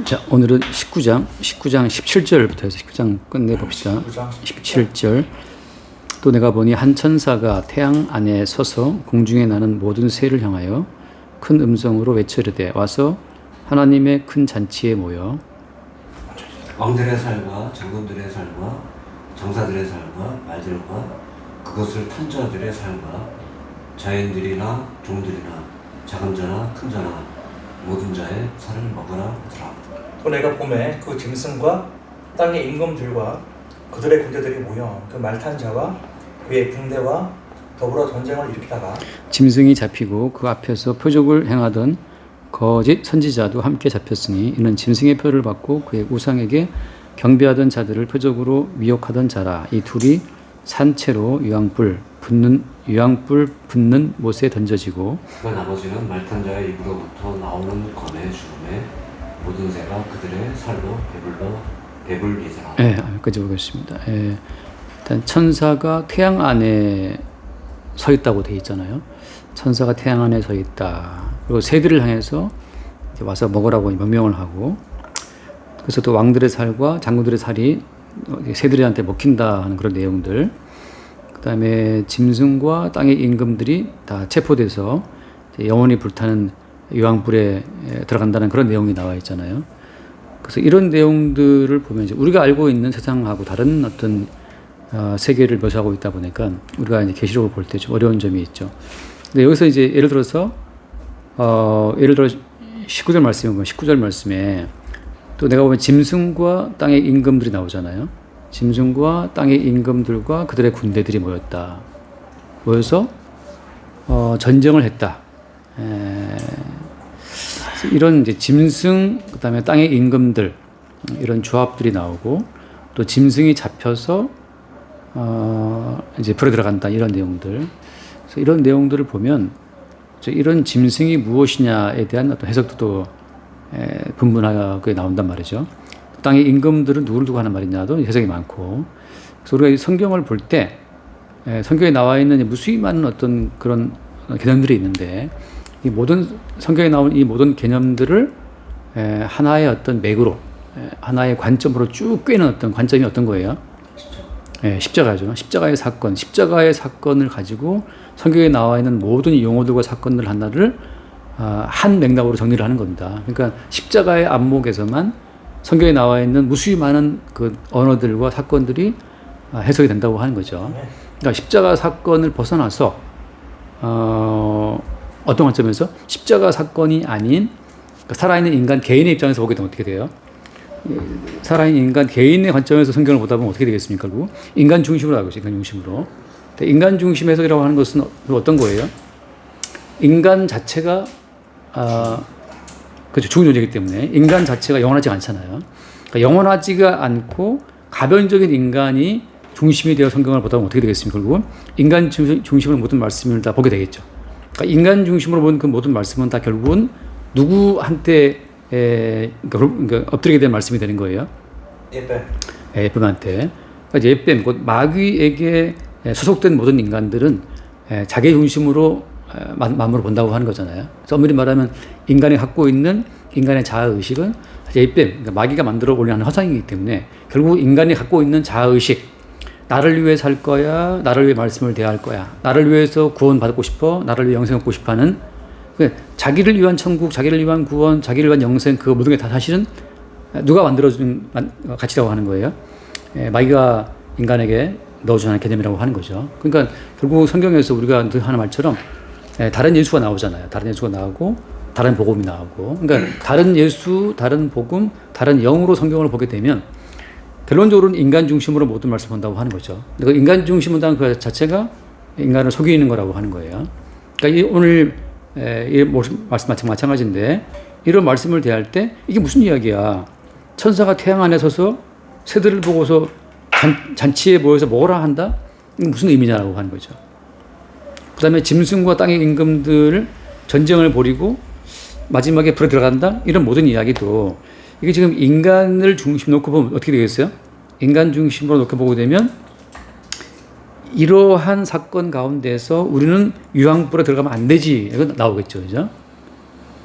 자, 오늘은 19장 17절부터 해서 19장 끝내봅시다. 17절. 또 내가 보니 한 천사가 태양 안에 서서 공중에 나는 모든 새를 향하여 큰 음성으로 외치르되 와서 하나님의 큰 잔치에 모여 왕들의 살과 장군들의 살과 장사들의 살과 말들과 그것을 탄 자들의 살과 자연들이나 종들이나 작은 자나 큰 자나 모든 자의 살을 먹으라 하더라. 또 내가 봄에 그 짐승과 땅의 임금들과 그들의 군대들이 모여 그 말탄 자와 그의 군대와 더불어 전쟁을 일으키다가 짐승이 잡히고 그 앞에서 표적을 행하던 거짓 선지자도 함께 잡혔으니 이는 짐승의 표를 받고 그의 우상에게 경배하던 자들을 표적으로 미혹하던 자라. 이 둘이 산채로 유황불 붙는 못에 던져지고 그 나머지는 말탄 자의 입으로부터 나오는 검의 죽음에 모든 새가 그들의 살로 배불리더라. 네, 여기까지 보겠습니다. 예, 일단 천사가 태양 안에 서 있다고 돼 있잖아요. 천사가 태양 안에 서 있다. 그리고 새들을 향해서 와서 먹으라고 명령을 하고, 그래서 또 왕들의 살과 장군들의 살이 새들한테 먹힌다 하는 그런 내용들. 그다음에 짐승과 땅의 임금들이 다 체포돼서 영원히 불타는 유황불에 들어간다는 그런 내용이 나와 있잖아요. 그래서 이런 내용들을 보면 이제 우리가 알고 있는 세상하고 다른 어떤 세계를 묘사하고 있다 보니까 우리가 이제 계시록을 볼 때 좀 어려운 점이 있죠. 근데 여기서 이제 예를 들어 19절 말씀에 보면 19절 말씀에 또 내가 보면 짐승과 땅의 임금들이 나오잖아요. 짐승과 땅의 임금들과 그들의 군대들이 모여서 전쟁을 했다. 이런 이제 짐승, 그다음에 땅의 임금들 이런 조합들이 나오고 또 짐승이 잡혀서 이제 불에 들어간다 이런 내용들. 그래서 이런 내용들을 보면 이런 짐승이 무엇이냐에 대한 어떤 해석도 또 분분하게 나온단 말이죠. 땅의 임금들은 누구를 두고 하는 말이냐도 해석이 많고. 그래서 우리가 이 성경을 볼 때 성경에 나와 있는 무수히 많은 어떤 그런 개념들이 있는데 이 모든 성경에 나온 이 모든 개념들을 하나의 어떤 맥으로 하나의 관점으로 쭉 꿰는 어떤 관점이 어떤 거예요? 십자가죠. 십자가의 사건을 가지고 성경에 나와 있는 모든 용어들과 사건들 하나를 한 맥락으로 정리를 하는 겁니다. 그러니까 십자가의 안목에서만 성경에 나와 있는 무수히 많은 그 언어들과 사건들이 해석이 된다고 하는 거죠. 그러니까 십자가 사건을 벗어나서 어떤 관점에서 십자가 사건이 아닌 살아있는 인간 개인의 입장에서 보게 되면 어떻게 돼요? 살아있는 인간 개인의 관점에서 성경을 보다 보면 어떻게 되겠습니까? 결국 인간 중심으로 알고 있어요. 인간 중심으로. 인간 중심 해석이라고 하는 것은 어떤 거예요? 인간 자체가 그렇죠. 죽은 존재이기 때문에 인간 자체가 영원하지가 않잖아요. 그러니까 영원하지가 않고 가변적인 인간이 중심이 되어 성경을 보다 보면 어떻게 되겠습니까? 결국은 인간 중심으로 모든 말씀을 다 보게 되겠죠. 그러니까 인간 중심으로 본 그 모든 말씀은 다 결국은 누구한테 그러니까 엎드리게 된 말씀이 되는 거예요. 예뱀한테. 그러니까 예뱀, 곧 마귀에게 소속된 모든 인간들은 자기 중심으로 마음으로 본다고 하는 거잖아요. 그래서 엄밀히 말하면 인간이 갖고 있는 인간의 자아의식은 예뱀, 그러니까 마귀가 만들어 올려는 허상이기 때문에 결국 인간이 갖고 있는 자아의식, 나를 위해 살 거야, 나를 위해 말씀을 대할 거야, 나를 위해서 구원받고 싶어, 나를 위해 영생 얻고 싶어 하는 자기를 위한 천국, 자기를 위한 구원, 자기를 위한 영생 그 모든 게 다 사실은 누가 만들어준 가치라고 하는 거예요. 마귀가 인간에게 넣어주는 개념이라고 하는 거죠. 그러니까 결국 성경에서 우리가 하는 말처럼 다른 예수가 나오잖아요. 다른 예수가 나오고 다른 복음이 나오고. 그러니까 다른 예수, 다른 복음, 다른 영으로 성경을 보게 되면 결론적으로는 인간 중심으로 모든 말씀을 본다고 하는 거죠. 그러니까 인간 중심이라는 그 자체가 인간을 속이는 거라고 하는 거예요. 그러니까 오늘 이 말씀 마찬가지인데 이런 말씀을 대할 때 이게 무슨 이야기야? 천사가 태양 안에 서서 새들을 보고서 잔치에 모여서 먹으라 한다? 이게 무슨 의미냐라고 하는 거죠. 그 다음에 짐승과 땅의 임금들 전쟁을 벌이고 마지막에 불에 들어간다? 이런 모든 이야기도 이게 지금 인간을 중심 놓고 보면 어떻게 되겠어요? 인간 중심으로 놓고 보게 되면 이러한 사건 가운데서 우리는 유황불에 들어가면 안 되지. 이거 나오겠죠. 그죠?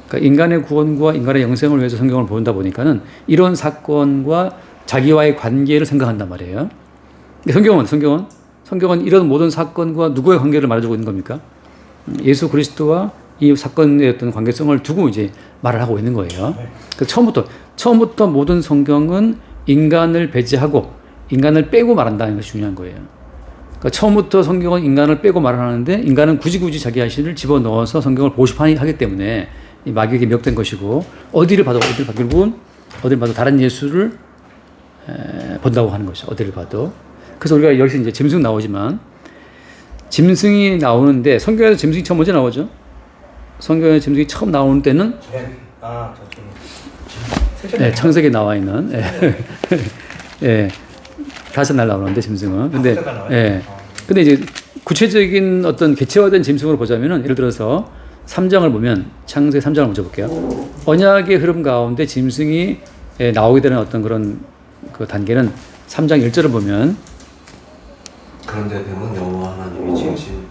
그러니까 인간의 구원과 인간의 영생을 위해서 성경을 본다 보니까는 이런 사건과 자기와의 관계를 생각한단 말이에요. 근데 성경은 이런 모든 사건과 누구의 관계를 말해주고 있는 겁니까? 예수 그리스도와 이 사건의 어떤 관계성을 두고 이제 말을 하고 있는 거예요. 그래서 처음부터 모든 성경은 인간을 배제하고 인간을 빼고 말한다는 것이 중요한 거예요. 그러니까 처음부터 성경은 인간을 빼고 말을 하는데 인간은 굳이 자기 자신을 집어넣어서 성경을 보고 싶어 하기 때문에 이 마귀에게 미혹된 것이고 어디를 봐도 결국은 어디를 봐도 다른 예수를 본다고 하는 것이죠. 어디를 봐도. 그래서 우리가 여기서 이제 짐승 나오지만 짐승이 나오는데 성경에서 짐승이 처음 언제 나오죠? 성경에 짐승이 처음 나오는 때는 창세기에 나와 있는 다섯 날 나오는데 짐승은. 근데 이제 구체적인 어떤 개체화된 짐승으로 보자면은 예를 들어서 3장을 보면 창세기 3장을 먼저 볼게요. 언약의 흐름 가운데 짐승이 나오게 되는 어떤 그런 그 단계는 3장 1절을 보면 그런데 뱀은 여호와 하나님이 지으신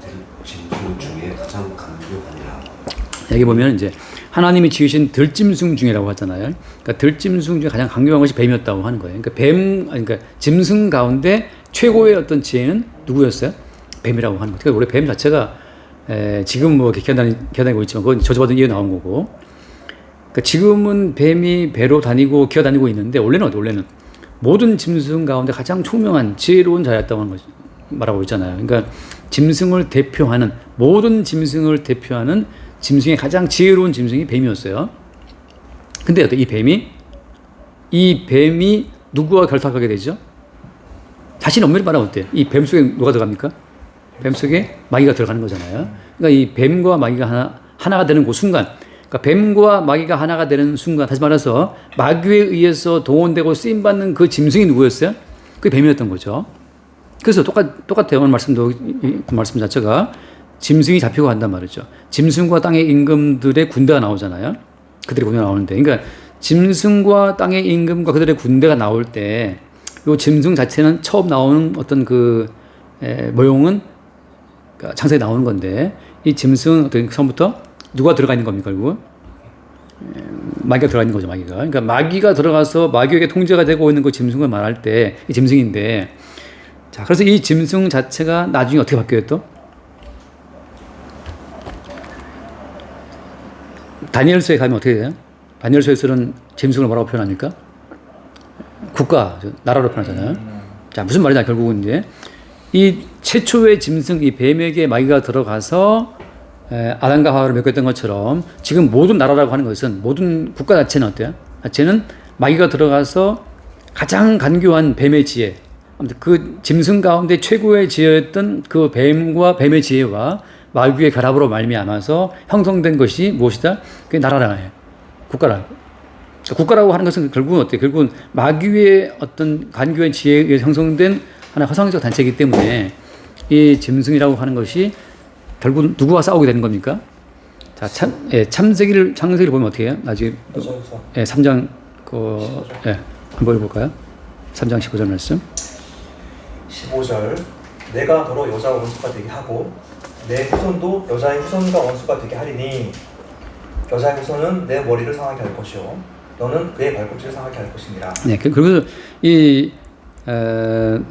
짐승 중에 가장 강교하니라. 여기 보면 이제 하나님이 지으신 들짐승 중이라고 하잖아요. 그러니까 들짐승 중에 가장 강력한 것이 뱀이었다고 하는 거예요. 그러니까 짐승 가운데 최고의 어떤 지혜는 누구였어요? 뱀이라고 하는 거예요. 그러니까 원래 뱀 자체가 지금 뭐 기어다니고 있지만 그건 저주받은 이후에 나온 거고. 그러니까 지금은 뱀이 배로 다니고 기어다니고 있는데 원래는 모든 짐승 가운데 가장 총명한 지혜로운 자였다고 하는 거죠. 말하고 있잖아요. 그러니까 모든 짐승을 대표하는 짐승의 가장 지혜로운 짐승이 뱀이었어요. 근데 이 뱀이 누구와 결탁하게 되죠? 자신 엄밀히 말하면 어때요? 이 뱀 속에 누가 들어갑니까? 뱀 속에 마귀가 들어가는 거잖아요. 그러니까 이 뱀과 마귀가 하나가 되는 그 순간, 그러니까 뱀과 마귀가 하나가 되는 순간, 다시 말해서 마귀에 의해서 동원되고 쓰임받는 그 짐승이 누구였어요? 그게 뱀이었던 거죠. 그래서 똑같아요. 오늘 말씀 자체가 짐승이 잡히고 간단 말이죠. 짐승과 땅의 임금들의 군대가 나오잖아요. 그들의 군대가 나오는데, 그러니까 짐승과 땅의 임금과 그들의 군대가 나올 때, 이 짐승 자체는 처음 나오는 어떤 그 모형은 그러니까 창세에 나오는 건데, 이 짐승은 어떤 처음부터 누가 들어가 있는 겁니까, 결국? 마귀가 들어가 있는 거죠, 마귀가. 그러니까 마귀가 들어가서 마귀에게 통제가 되고 있는 그 짐승을 말할 때, 이 짐승인데, 자, 그래서 이 짐승 자체가 나중에 어떻게 바뀌어요, 또? 다니엘서에 가면 어떻게 돼요? 다니엘서에서는 짐승을 뭐라고 표현합니까? 국가, 나라로 표현하잖아요. 자, 무슨 말이냐, 결국은 이제 이 최초의 짐승, 이 뱀에게 마귀가 들어가서 아담과 하와를 맺었던 것처럼 지금 모든 나라라고 하는 것은 모든 국가 자체는 어때요? 자체는 마귀가 들어가서 가장 간교한 뱀의 지혜, 아무튼 그 짐승 가운데 최고의 지혜였던 그 뱀과 뱀의 지혜와 마귀의 결합으로 말미암아서 형성된 것이 무엇이다? 그게 나라라요. 국가라고. 그러니까 국가라고 하는 것은 결국은 어때요? 결국은 마귀의 어떤 간교의 지혜에 의해서 형성된 하나의 허상적 단체이기 때문에 이 짐승이라고 하는 것이 결국 누구와 싸우게 되는 겁니까? 자, 창세기를 보면 어떻게 해요? 나중에 3장 한번 읽어볼까요? 3장 15절 말씀. 15절 내가 너로 여자와 원수가 되게 하고 내 후손도 여자의 후손과 원수가 되게 하리니 여자의 후손은 내 머리를 상하게 할 것이요 너는 그의 발꿈치를 상하게 할 것이니라. 네, 그리고 이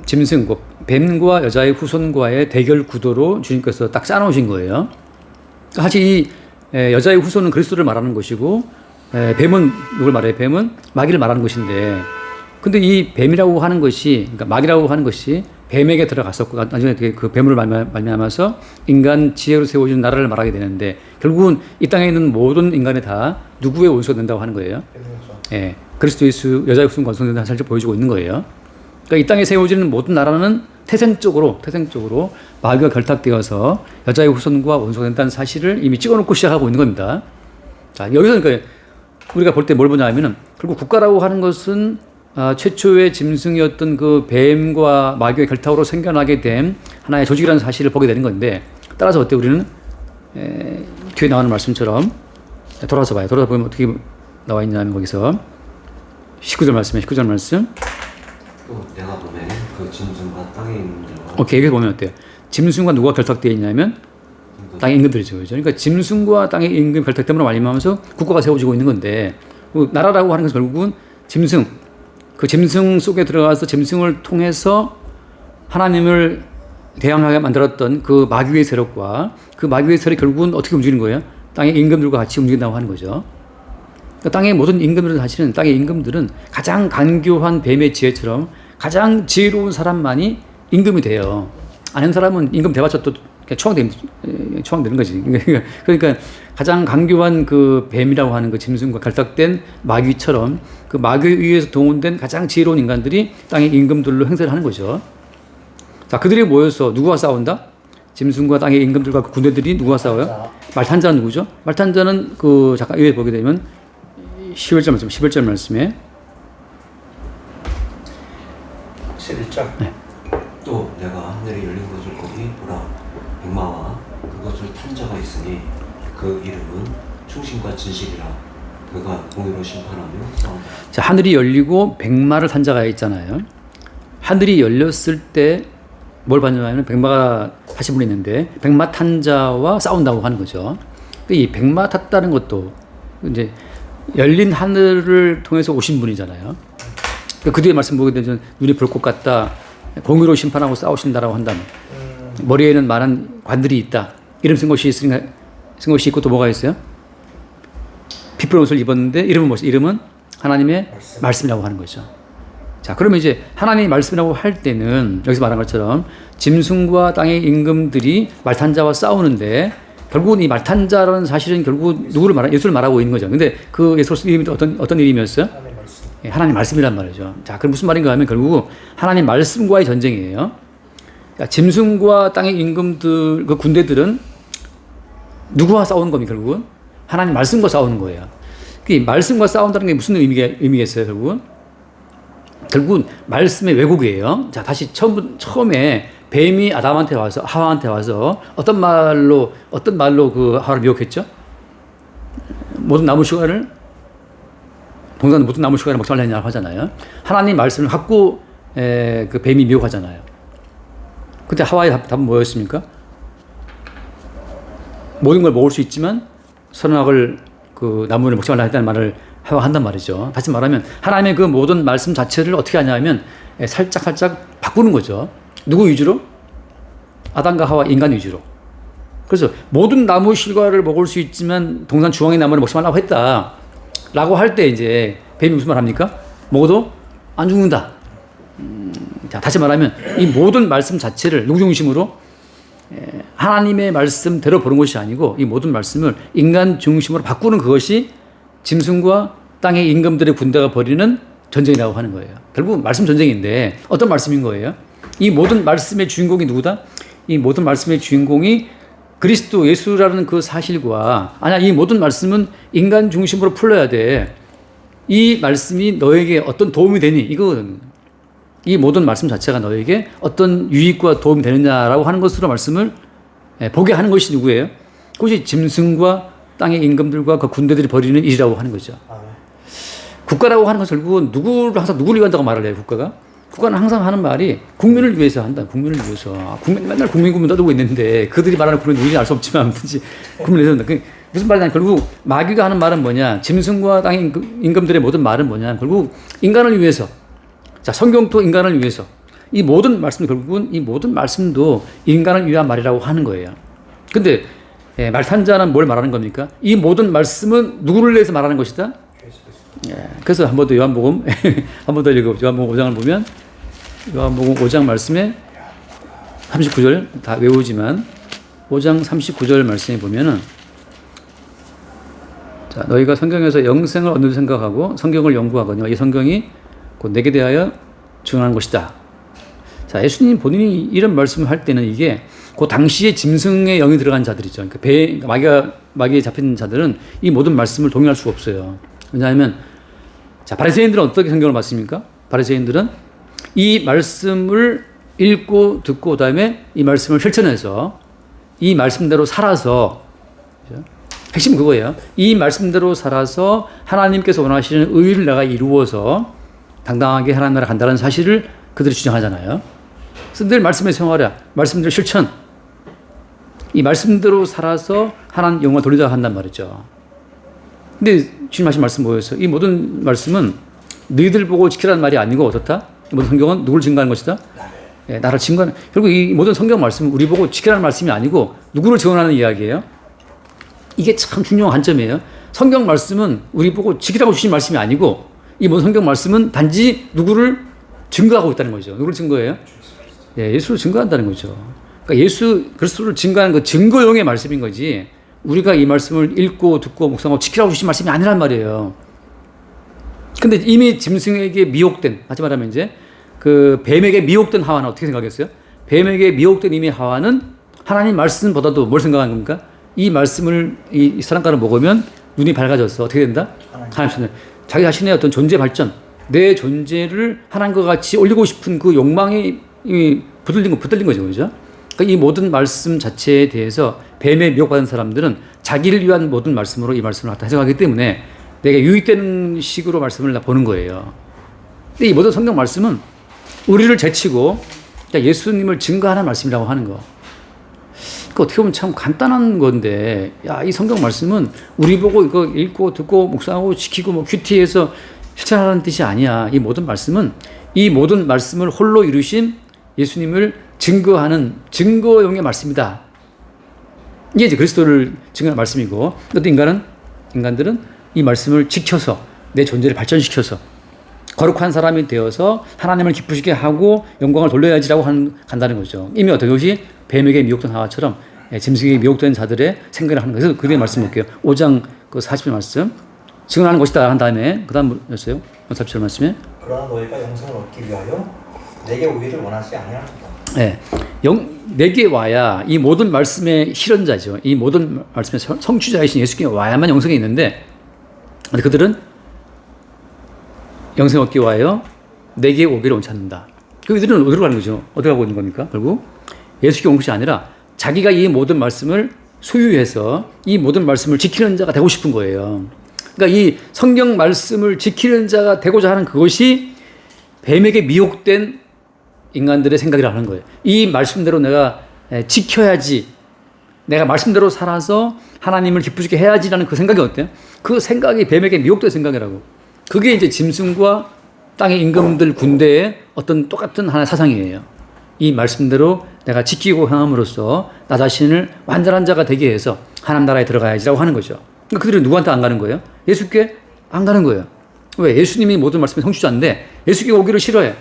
짐승, 뱀과 여자의 후손과의 대결 구도로 주님께서 딱 짜놓으신 거예요. 사실 이 여자의 후손은 그리스도를 말하는 것이고 뱀은 누굴 말해요? 뱀은 마귀를 말하는 것인데, 근데 이 뱀이라고 하는 것이, 그러니까 마귀라고 하는 것이 뱀에게 들어갔었고 나중에 그 뱀을 말미암아서 인간 지혜로 세워진 나라를 말하게 되는데, 결국은 이 땅에 있는 모든 인간이 다 누구의 원수가 된다고 하는 거예요? 그리스도 예수 여자의 후손과 원수된다는 사실을 보여주고 있는 거예요. 그러니까 이 땅에 세워지는 모든 나라는 태생적으로 마귀가 결탁되어서 여자의 후손과 원수가 된다는 사실을 이미 찍어놓고 시작하고 있는 겁니다. 자, 여기서 그러니까 우리가 볼 때 뭘 보냐 하면은 결국 국가라고 하는 것은 최초의 짐승이었던 그 뱀과 마귀의 결탁으로 생겨나게 된 하나의 조직이라는 사실을 보게 되는 건데, 따라서 어때 우리는 뒤에 나오는 말씀처럼 돌아서 봐요. 돌아서 보면 어떻게 나와 있냐면 거기서 19절 말씀. 또 내가 보면 그 짐승과 땅에 있는 자가 오케이, 여기 보면 어때요? 짐승과 누가 결탁되어 있냐면 땅의 임금들이죠. 그죠? 그러니까 짐승과 땅의 임금 결탁 때문에 말미암아서 국가가 세워지고 있는 건데 나라라고 하는 것은 결국은 짐승, 그 짐승 속에 들어가서 짐승을 통해서 하나님을 대항하게 만들었던 그 마귀의 세력과 그 마귀의 세력이 결국은 어떻게 움직이는 거예요? 땅의 임금들과 같이 움직인다고 하는 거죠. 그러니까 땅의 모든 임금들은 사실은 땅의 임금들은 가장 간교한 뱀의 지혜처럼 가장 지혜로운 사람만이 임금이 돼요. 아는 사람은 임금 돼봤자 또 추앙되는 거지. 그러니까 가장 강교한 그 뱀이라고 하는 그 짐승과 결탁된 마귀처럼 그 마귀에 의해서 동원된 가장 지혜로운 인간들이 땅의 임금들로 행세를 하는 거죠. 자, 그들이 모여서 누구와 싸운다? 짐승과 땅의 임금들과 그 군대들이 누구와 싸워요? 말탄자는 누구죠? 말탄자는 그 잠깐 위에 보게 되면 11절 말씀에 11절. 네. 또 내가 하늘이 열린 것을 보니 보라 백마와 그것을 탄 자가 있으니 그 이름은 충신과 진실이라 그가 공의로 심판하며 싸운다. 자, 하늘이 열리고 백마를 탄 자가 있잖아요. 하늘이 열렸을 때 뭘 봤냐면 백마가 타신 분이 있는데 백마 탄 자와 싸운다고 하는 거죠. 이 백마 탔다는 것도 이제 열린 하늘을 통해서 오신 분이잖아요. 그 뒤에 말씀 보게 되면 눈이 볼 것 같다. 공의로 심판하고 싸우신다라고 한다면 머리에는 많은 관들이 있다. 이름 쓴 것이 있고 또 뭐가 있어요? 피풀 옷을 입었는데 이름은 무엇이죠? 이름은 하나님의 말씀이라고 하는 거죠. 자, 그러면 이제 하나님의 말씀이라고 할 때는 여기서 말한 것처럼 짐승과 땅의 임금들이 말탄자와 싸우는데 결국은 이 말탄자라는 사실은 결국 누구를 말하 예수를 말하고 있는 거죠. 근데 그 예수 이름이 어떤 이름이었어요? 하나님 말씀이란 말이죠. 자, 그럼 무슨 말인가 하면 결국 하나님 말씀과의 전쟁이에요. 그러니까 짐승과 땅의 임금들, 그 군대들은 누구와 싸우는 겁니까, 결국은? 하나님 말씀과 싸우는 거예요. 그 말씀과 싸운다는 게 무슨 의미겠어요, 결국은? 결국은 말씀의 왜곡이에요. 자, 다시 처음에 뱀이 아담한테 와서, 하와한테 와서 어떤 말로 그 하와를 미혹했죠? 모든 나무 시과를 동산 모든 나무 시과를 먹지 말라 하잖아요. 하나님 말씀을 갖고 그 뱀이 미혹하잖아요. 그때 하와의 답은 뭐였습니까? 모든 걸 먹을 수 있지만 선악을 그 나무를 먹지 말라 했다는 말을 하와 한단 말이죠. 다시 말하면 하나님의 그 모든 말씀 자체를 어떻게 하냐면 살짝 바꾸는 거죠. 누구 위주로? 아담과 하와 인간 위주로. 그래서 모든 나무 실과를 먹을 수 있지만 동산 주황의 나무를 먹지 말라고 했다. 라고 할 때 이제 뱀이 무슨 말 합니까? 먹어도 안 죽는다. 자, 다시 말하면 이 모든 말씀 자체를 누구 중심으로? 하나님의 말씀대로 보는 것이 아니고 이 모든 말씀을 인간 중심으로 바꾸는 그것이 짐승과 땅의 임금들의 군대가 벌이는 전쟁이라고 하는 거예요. 결국 말씀 전쟁인데 어떤 말씀인 거예요? 이 모든 말씀의 주인공이 누구다? 이 모든 말씀의 주인공이 그리스도 예수라는 그 사실과 아니야, 이 모든 말씀은 인간 중심으로 풀어야 돼. 이 말씀이 너에게 어떤 도움이 되니? 이 모든 말씀 자체가 너에게 어떤 유익과 도움이 되느냐라고 하는 것으로 말씀을 보게 하는 것이 누구예요? 그것이 짐승과 땅의 임금들과 그 군대들이 벌이는 일이라고 하는 거죠. 국가라고 하는 것은 결국은 항상 누구를 위한다고 말을 해요, 국가가? 국가는 항상 하는 말이 국민을 위해서 한다. 국민을 위해서. 맨날 국민 떠들고 있는데 그들이 말하는 국민이 누구인지 알 수 없지만 국민을 위해서 한다. 무슨 말이냐? 결국 마귀가 하는 말은 뭐냐? 짐승과 땅의 임금들의 모든 말은 뭐냐? 결국 인간을 위해서. 자, 성경도 인간을 위해서. 이 모든 말씀 결국은 이 모든 말씀도 인간을 위한 말이라고 하는 거예요. 근데 말탄자는 뭘 말하는 겁니까? 이 모든 말씀은 누구를 위해서 말하는 것이다? 그래서 한 번 더 요한복음 한 번 더 읽어 요한복음 5장을 보면 요한복음 5장 말씀에 39절 다 외우지만 5장 39절 말씀에 보면은 자, 너희가 성경에서 영생을 얻는 생각하고 성경을 연구하거니와 이 성경이 곧 내게 대하여 증언하는 것이다. 자, 예수님 본인이 이런 말씀을 할 때는 이게 그 당시에 짐승의 영이 들어간 자들이죠. 그러니까 마귀에 잡힌 자들은 이 모든 말씀을 동의할 수가 없어요. 왜냐하면 자, 바리새인들은 어떻게 성경을 봤습니까? 바리새인들은 이 말씀을 읽고 듣고 그다음에 이 말씀을 실천해서 이 말씀대로 살아서 그렇죠? 핵심은 그거예요. 이 말씀대로 살아서 하나님께서 원하시는 의를 내가 이루어서 당당하게 하나님 나라 간다는 사실을 그들이 주장하잖아요. 그래서 늘 말씀에 생활해, 말씀대로 실천. 이 말씀대로 살아서 하나님 영광을 돌리자 한단 말이죠. 근데 주님 하신 말씀 뭐였어요? 이 모든 말씀은 너희들 보고 지키라는 말이 아니고 어떻다? 이 모든 성경은 누구를 증거하는 것이다? 예, 나를 증거하는. 결국 이 모든 성경 말씀은 우리 보고 지키라는 말씀이 아니고 누구를 증언하는 이야기예요? 이게 참 중요한 관점이에요. 성경 말씀은 우리 보고 지키라고 주신 말씀이 아니고 이 모든 성경 말씀은 단지 누구를 증거하고 있다는 거죠. 누구를 증거해요? 예, 예수를 증거한다는 거죠. 그러니까 예수 그리스도를 증거하는 그 증거용의 말씀인 거지 우리가 이 말씀을 읽고 듣고 묵상하고 지키라고 주신 말씀이 아니란 말이에요. 근데 이미 짐승에게 미혹된, 다시 말하면 이제 그 뱀에게 미혹된 하와는 어떻게 생각했어요? 뱀에게 미혹된 이미 하와는 하나님 말씀보다도 뭘 생각한 겁니까? 이 말씀을 이 선악과를 먹으면 눈이 밝아져서 어떻게 된다? 하나님 자기 자신의 어떤 존재 발전, 내 존재를 하나님과 같이 올리고 싶은 그 욕망이 붙들린 거죠, 그죠? 그러니까 이 모든 말씀 자체에 대해서 뱀에 미혹받은 사람들은 자기를 위한 모든 말씀으로 이 말씀을 갖다 해석하기 때문에 내게 유익되는 식으로 말씀을 보는 거예요. 근데 이 모든 성경 말씀은 우리를 제치고 예수님을 증거하는 말씀이라고 하는 거. 그 어떻게 보면 참 간단한 건데, 야, 이 성경 말씀은 우리 보고 이거 읽고 듣고 묵상하고 지키고 뭐 큐티해서 실천하라는 뜻이 아니야. 이 모든 말씀은 이 모든 말씀을 홀로 이루신 예수님을 증거하는 증거용의 말씀이다. 이게 이제 그리스도를 증거하는 말씀이고, 어떤 인간들은 이 말씀을 지켜서 내 존재를 발전시켜서 거룩한 사람이 되어서 하나님을 기쁘시게 하고 영광을 돌려야지라고 간다는 거죠. 이미 어떤 것이 뱀에게 미혹된 하와처럼 짐승에게 미혹된 자들의 생각을 하는 거예요. 그래서 그게 말씀 볼게요. 5장 그 40절 말씀. 증언하는 것이다 한 다음에 그 다음 뭐였어요? 40절 말씀에 그러나 너희가 영생을 얻기 위하여 내게 오기를 원하지 아니하노라. 네, 내게 와야 이 모든 말씀의 실현자죠. 이 모든 말씀의 성취자이신 예수께 와야만 영생이 있는데 그들은 영생 얻기 위하여 내게 오기를 원치 않는다. 그들은 어디로 가는 거죠? 어디 가고 있는 겁니까? 결국 예수께 온 것이 아니라 자기가 이 모든 말씀을 소유해서 이 모든 말씀을 지키는 자가 되고 싶은 거예요. 그러니까 이 성경 말씀을 지키는 자가 되고자 하는 그것이 뱀에게 미혹된 인간들의 생각이라 하는 거예요. 이 말씀대로 내가 지켜야지, 내가 말씀대로 살아서 하나님을 기쁘시게 해야지라는 그 생각이 어때요? 그 생각이 뱀에게 미혹된 생각이라고. 그게 이제 짐승과 땅의 임금들 군대의 어떤 똑같은 하나의 사상이에요. 이 말씀대로 내가 지키고 행함으로써 나 자신을 완전한 자가 되게 해서 하나님 나라에 들어가야지라고 하는 거죠. 그러니까 그들이 누구한테 안 가는 거예요? 예수께 안 가는 거예요. 왜? 예수님이 모든 말씀의 성취자인데 예수께 오기를 싫어해.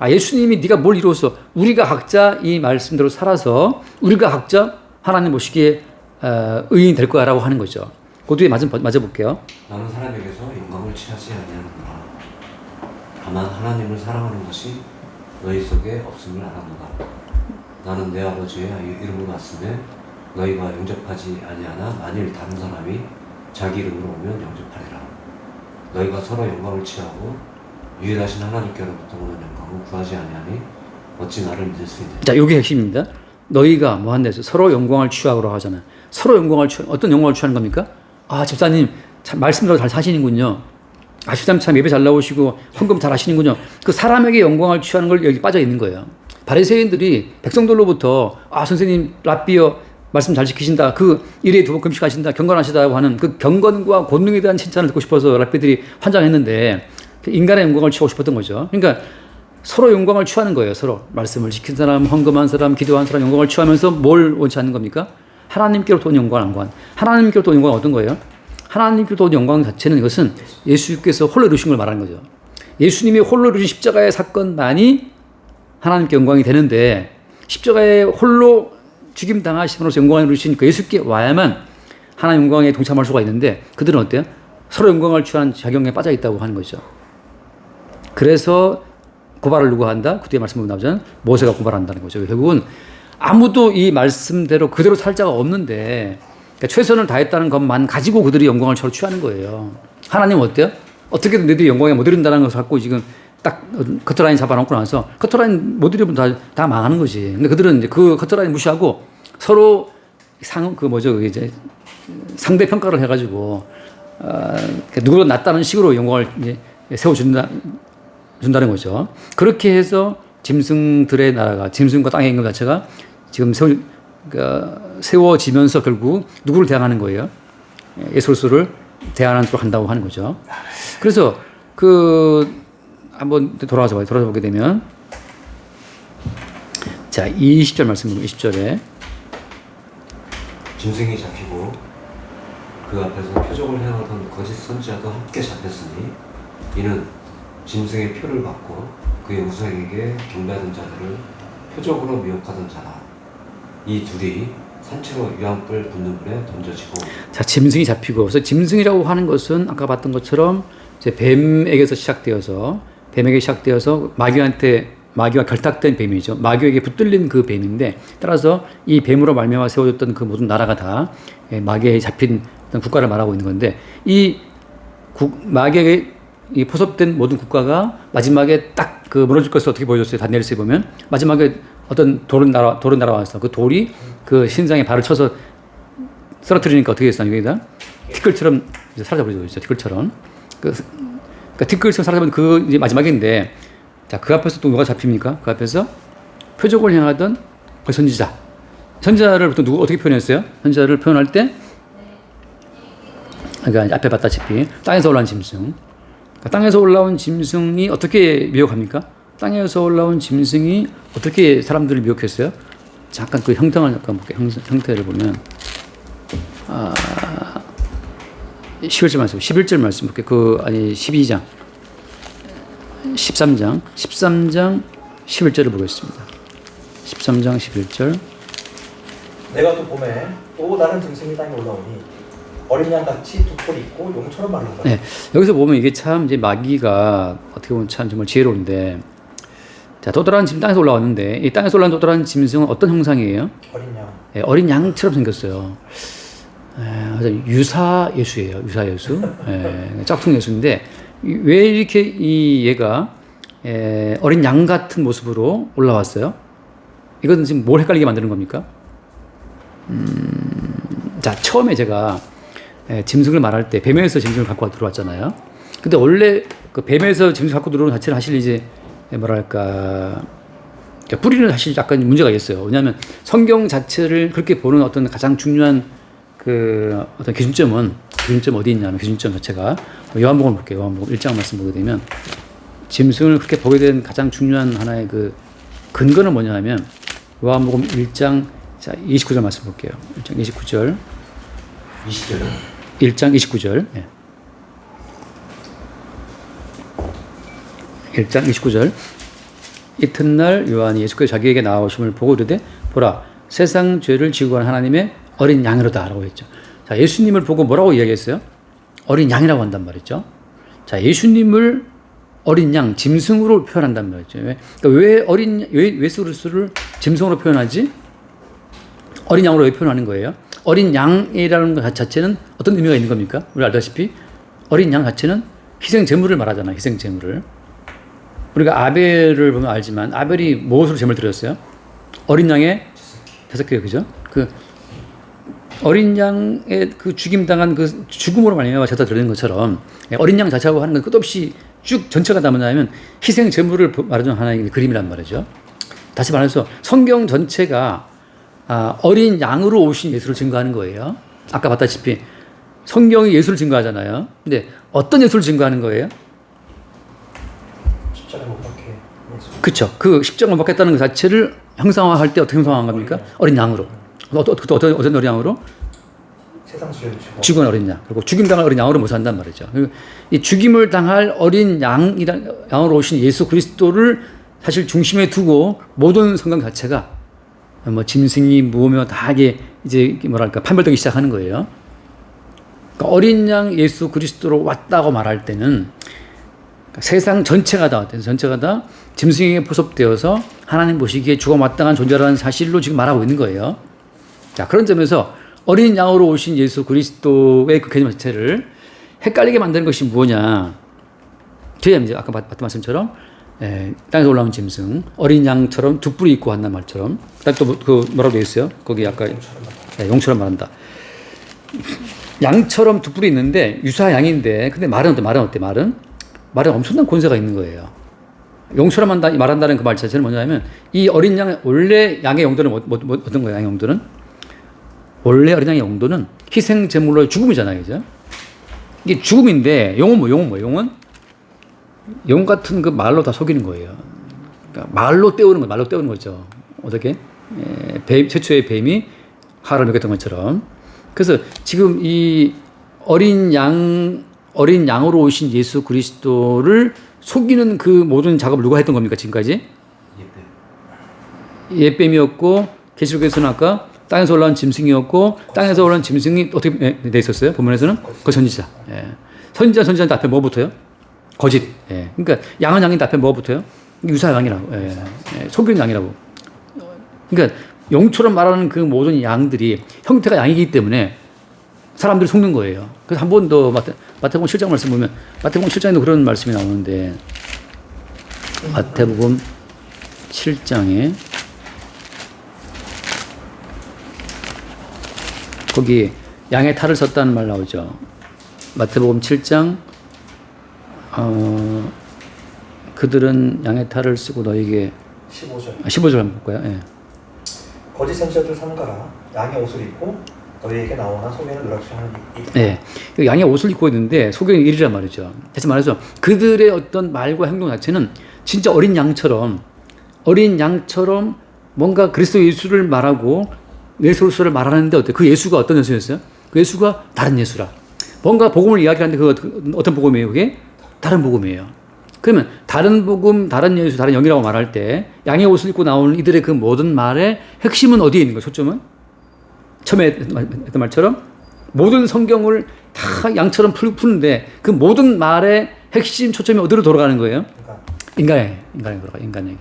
아, 예수님이 네가 뭘 이루었어? 우리가 각자 이 말씀대로 살아서 우리가 각자 하나님 모시기에 의인이 될 거야라고 하는 거죠. 그 뒤에 맞아 볼게요. 나는 사람에게서 영광을 취하지 아니하노라. 다만 하나님을 사랑하는 것이 너희 속에 없음을 알았노라. 나는 내 아버지의 이름을 왔으며 너희가 영접하지 아니하나 만일 다른 사람이 자기 이름으로 오면 영접하리라. 너희가 서로 영광을 취하고 유일하신 하나님께로부터 오는 영광을 구하지 아니하니 어찌 나를 믿을 수 있느냐. 자, 이게 핵심입니다. 너희가 뭐 한데서 서로 영광을 취하고 하잖아요. 서로 영광을 어떤 영광을 취하는 겁니까? 아, 집사님 참 말씀대로 잘 사시는군요. 아, 집사님 참 예배 잘 나오시고 헌금 잘 하시는군요. 그 사람에게 영광을 취하는 걸 여기 빠져 있는 거예요. 바리새인들이 백성들로부터 아, 선생님 랍비여 말씀 잘 지키신다. 그 일에 두 번 금식하신다. 경건하시다고 하는 그 경건과 권능에 대한 칭찬을 듣고 싶어서 랍비들이 환장했는데 인간의 영광을 취하고 싶었던 거죠. 그러니까 서로 영광을 취하는 거예요. 서로 말씀을 지킨 사람, 헌금한 사람, 기도한 사람 영광을 취하면서 뭘 원치 않는 겁니까? 하나님께로부터 온 영광, 하나님께로부터 온 영광은 어떤 거예요? 하나님께로부터 온 영광 자체는 이것은 예수께서 홀로 이루신 걸 말하는 거죠. 예수님이 홀로 이루신 십자가의 사건만이 하나님께 영광이 되는데 십자가에 홀로 죽임 당하심으로써 영광을 이루신 그 예수께 와야만 하나님 영광에 동참할 수가 있는데 그들은 어때요? 서로 영광을 취하는 작용에 빠져 있다고 하는 거죠. 그래서 고발을 누가 한다? 그때 말씀으로 나오잖아요. 모세가 고발한다는 거죠. 결국은 아무도 이 말씀대로 그대로 살 자가 없는데 그러니까 최선을 다했다는 것만 가지고 그들이 영광을 서로 취하는 거예요. 하나님 어때요? 어떻게든 너희들이 영광에 못 이룬다는 것을 갖고 지금 딱 커트라인 잡아놓고 나서 커트라인 못 이루면 다 망하는 거지. 근데 그들은 이제 그 커트라인 무시하고 서로 이제 상대 평가를 해가지고 누구보다 낫다는 식으로 영광을 이제 세워준다는 거죠. 그렇게 해서 짐승들의 나라가 짐승과 땅의 임금 자체가 지금 세워지면서 결국 누구를 대항하는 거예요? 예수 그리스도를 대항하도록 한다고 하는 거죠. 그래서 한번 돌아가서 보게 되면 자 20절 말씀입니다. 20절에 짐승이 잡히고 그 앞에서 표적을 행하던 거짓 선지자도 함께 잡혔으니 이는 짐승의 표를 받고 그의 우상에게 경배하던 자들을 표적으로 미혹하던 자라. 이 둘이 산채로 유황불 붙는 불에 던져지고. 자 짐승이 잡히고 그래서 짐승이라고 하는 것은 아까 봤던 것처럼 이제 뱀에게서 시작되어서 마귀와 결탁된 뱀이죠. 마귀에게 붙들린 그 뱀인데 따라서 이 뱀으로 말미암아 세워졌던 그 모든 나라가 다 마귀에 잡힌 어떤 국가를 말하고 있는 건데 이 마귀에게 이 포섭된 모든 국가가 마지막에 딱 그 무너질 것을 어떻게 보여줬어요? 다니엘서에 보면 마지막에 어떤 돌은 날아와서 그 돌이 그 신상에 발을 쳐서 쓰러뜨리니까 어떻게 됐어요? 여기다 티끌처럼 이제 사라져버리죠. 티끌처럼 그러니까 티끌처럼 사라져버린 그 이제 마지막인데 자, 그 앞에서 또 누가 잡힙니까? 그 앞에서 표적을 행하던 그 선지자를 보통 어떻게 표현했어요? 선지자를 표현할 때 그러니까 앞에 봤다시피 땅에서 올라온 짐승. 그러니까 땅에서 올라온 짐승이 어떻게 미혹합니까? 땅에서 올라온 짐승이 어떻게 사람들을 미혹했어요? 잠깐 그 형태를 잠깐 볼게요. 형태를 보면 11절 말씀, 11절 말씀 볼게요. 12장. 13장 11절을 보겠습니다. 13장 11절. 내가 또 봄에 또 다른 짐승이 땅에 올라오니 어린 양같이 두 뿔이 있고 용처럼 말른다. 네, 여기서 보면 이게 참 이제 마귀가 어떻게 보면 참 정말 지혜로운데, 자 또 다른 짐 땅에서 올라왔는데 이 땅에서 올라온 또 다른 짐승은 어떤 형상이에요? 어린 양. 네, 어린 양처럼 생겼어요. 유사 예수예요. 유사 예수. 짝퉁 예수인데 왜 이렇게 얘가 어린 양 같은 모습으로 올라왔어요? 이건 지금 뭘 헷갈리게 만드는 겁니까? 자 처음에 제가 짐승을 말할 때 뱀에서 짐승을 갖고 들어왔잖아요. 근데 원래 그 뱀에서 짐승 갖고 들어오는 자체는 사실 이제 뭐랄까 뿌리는 사실 약간 문제가 있어요. 왜냐하면 성경 자체를 그렇게 보는 어떤 가장 중요한 그 어떤 기준점 어디 있냐면 기준점 자체가 요한복음 볼게요. 요한복음 1장 말씀 보게 되면 짐승을 그렇게 보게 된 가장 중요한 하나의 그 근거는 뭐냐면 요한복음 1장 자 29절 말씀 볼게요. 1장 29절. 20절은 1장 29절. 1장 29절. 이튿날 요한이 예수께서 자기에게 나오심을 보고 이르되 보라 세상 죄를 지고 간 하나님의 어린 양이로다 라고 했죠. 자 예수님을 보고 뭐라고 이야기했어요? 어린 양이라고 한단 말이죠. 자 예수님을 어린 양 짐승으로 표현한단 말이죠. 그러니까 왜 예수 그리스도를 짐승으로 표현하지? 어린 양으로 왜 표현하는 거예요? 어린 양이라는 것 자체는 어떤 의미가 있는 겁니까? 우리 알다시피 어린 양 자체는 희생 제물을 말하잖아요. 희생 제물을. 우리가 아벨을 보면 알지만 아벨이 무엇으로 제물 드렸어요? 어린 양의 5개요, 그죠? 그 어린 양의 그 죽임당한 그 죽음으로 말미암아 제사 드리는 것처럼 어린 양 자체하고 하는 건 끝없이 쭉 전체가 다 뭐냐면 희생 제물을 말하는 하나의 그림이란 말이죠. 다시 말해서 성경 전체가 어린 양으로 오신 예수를 증거하는 거예요. 아까 봤다시피 성경이 예수를 증거하잖아요. 근데 어떤 예수를 증거하는 거예요? 십자가 못 박혀. 그렇죠. 그 십자가 못 박혔다는 것 자체를 형상화할 때 어떻게 형상화한 겁니까? 어린 양으로. 어떤 어린 양으로? 세상 죄를 지고. 죽은 어린 양. 그리고 죽임당할 어린 양으로 모산단 말이죠. 이 죽임을 당할 어린 양으로 오신 예수 그리스도를 사실 중심에 두고 모든 성경 자체가 뭐 짐승이 무엇이며 다 이제 뭐랄까 판별되기 시작하는 거예요. 그러니까 어린 양 예수 그리스도로 왔다고 말할 때는 그러니까 세상 전체가 다 짐승에게 포섭되어서 하나님 보시기에 죽어마땅한 존재라는 사실로 지금 말하고 있는 거예요. 자 그런 점에서 어린 양으로 오신 예수 그리스도의 그 개념 자체를 헷갈리게 만드는 것이 뭐냐? 뒤에 이제 아까 봤던 말씀처럼 땅에서 올라온 짐승, 어린 양처럼 두 뿔이 있고 한단 말처럼. 또 그 뭐라고 되어 있어요? 거기 아까 용처럼 말한다. 양처럼 두 뿔이 있는데 유사 양인데, 근데 말은 어때? 말은 엄청난 권세가 있는 거예요. 용처럼 말한다는 그 말 자체는 뭐냐면 이 어린 양 원래 양의 용도는 어떤 거예요? 양의 용도는 원래 어린 양의 용도는 희생 제물로의 죽음이잖아요, 그죠? 이게 죽음인데 용은 뭐? 용은 용 같은 그 말로 다 속이는 거예요. 그러니까 말로 때우는 거죠. 어떻게? 최초의 뱀이 하와를 먹였던 것처럼. 그래서 지금 이 어린 양으로 오신 예수 그리스도를 속이는 그 모든 작업을 누가 했던 겁니까, 지금까지? 옛뱀이었고, 계시록에서는 아까 땅에서 올라온 짐승이었고, 땅에서 올라온 짐승이 어떻게 돼 있었어요? 본문에서는? 그 선지자. 선지자한테 앞에 뭐 붙어요? 거짓. 그러니까 양은 양인데 앞에 뭐 붙어요? 유사 양이라고. 속이는 양이라고. 그러니까 용처럼 말하는 그 모든 양들이 형태가 양이기 때문에 사람들이 속는 거예요. 그래서 한 번 더 마태복음 7장 말씀 보면 마태복음 7장에도 그런 말씀이 나오는데 마태복음 7장에 거기 양의 탈을 썼다는 말 나오죠. 마태복음 7장 그들은 양의 탈을 쓰고 너에게 15절 한번 볼까요? 예. 거짓 선지자들 삼가라. 양의 옷을 입고 너희에게 나오나 속에는 누락질 하는 이들. 네. 양의 옷을 입고 있는데 속에는 일이란 말이죠. 다시 말해서 그들의 어떤 말과 행동 자체는 진짜 어린 양처럼 뭔가 그리스도 예수를 말하고 예수를 말하는데 어때? 그 예수가 어떤 예수였어요? 그 예수가 다른 예수라. 뭔가 복음을 이야기하는데 그 어떤 복음이에요? 그게 다른 복음이에요. 그러면 다른 복음, 다른 예수, 다른 영이라고 말할 때 양의 옷을 입고 나오는 이들의 그 모든 말의 핵심은 어디에 있는 거예요? 초점은? 처음에 했던 말처럼 모든 성경을 다 양처럼 푸는데 그 모든 말의 핵심 초점이 어디로 돌아가는 거예요? 인간에 돌아가, 인간에게.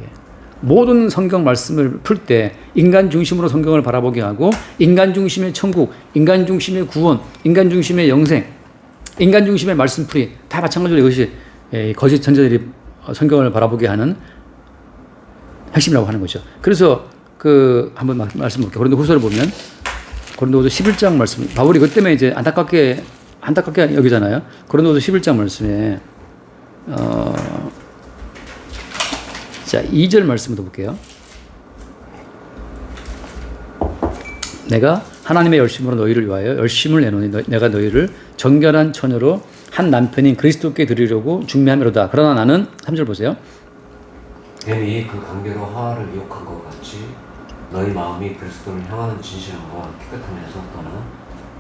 모든 성경 말씀을 풀 때 인간 중심으로 성경을 바라보게 하고 인간 중심의 천국, 인간 중심의 구원, 인간 중심의 영생, 인간 중심의 말씀풀이 다 마찬가지로 이것이 거짓 전자들이 성경을 바라보게 하는 핵심이라고 하는 거죠. 그래서 그 한번 말씀 볼게요. 고린도후서를 보면 고린도후서 11장 말씀. 바울이 그 때문에 이제 안타깝게 여기잖아요. 고린도후서 11장 말씀에 자 2절 말씀부터 볼게요. 내가 하나님의 열심으로 너희를 위하여 열심을 내노니 내가 너희를 정결한 처녀로 한 남편인 그리스도께 드리려고 중매함이로다. 그러나 나는 3절 보세요. 뱀이 그 관계로 하와를 유혹한 것 같이 너희 마음이 그리스도를 향하는 진실함과 깨끗함에서 떠나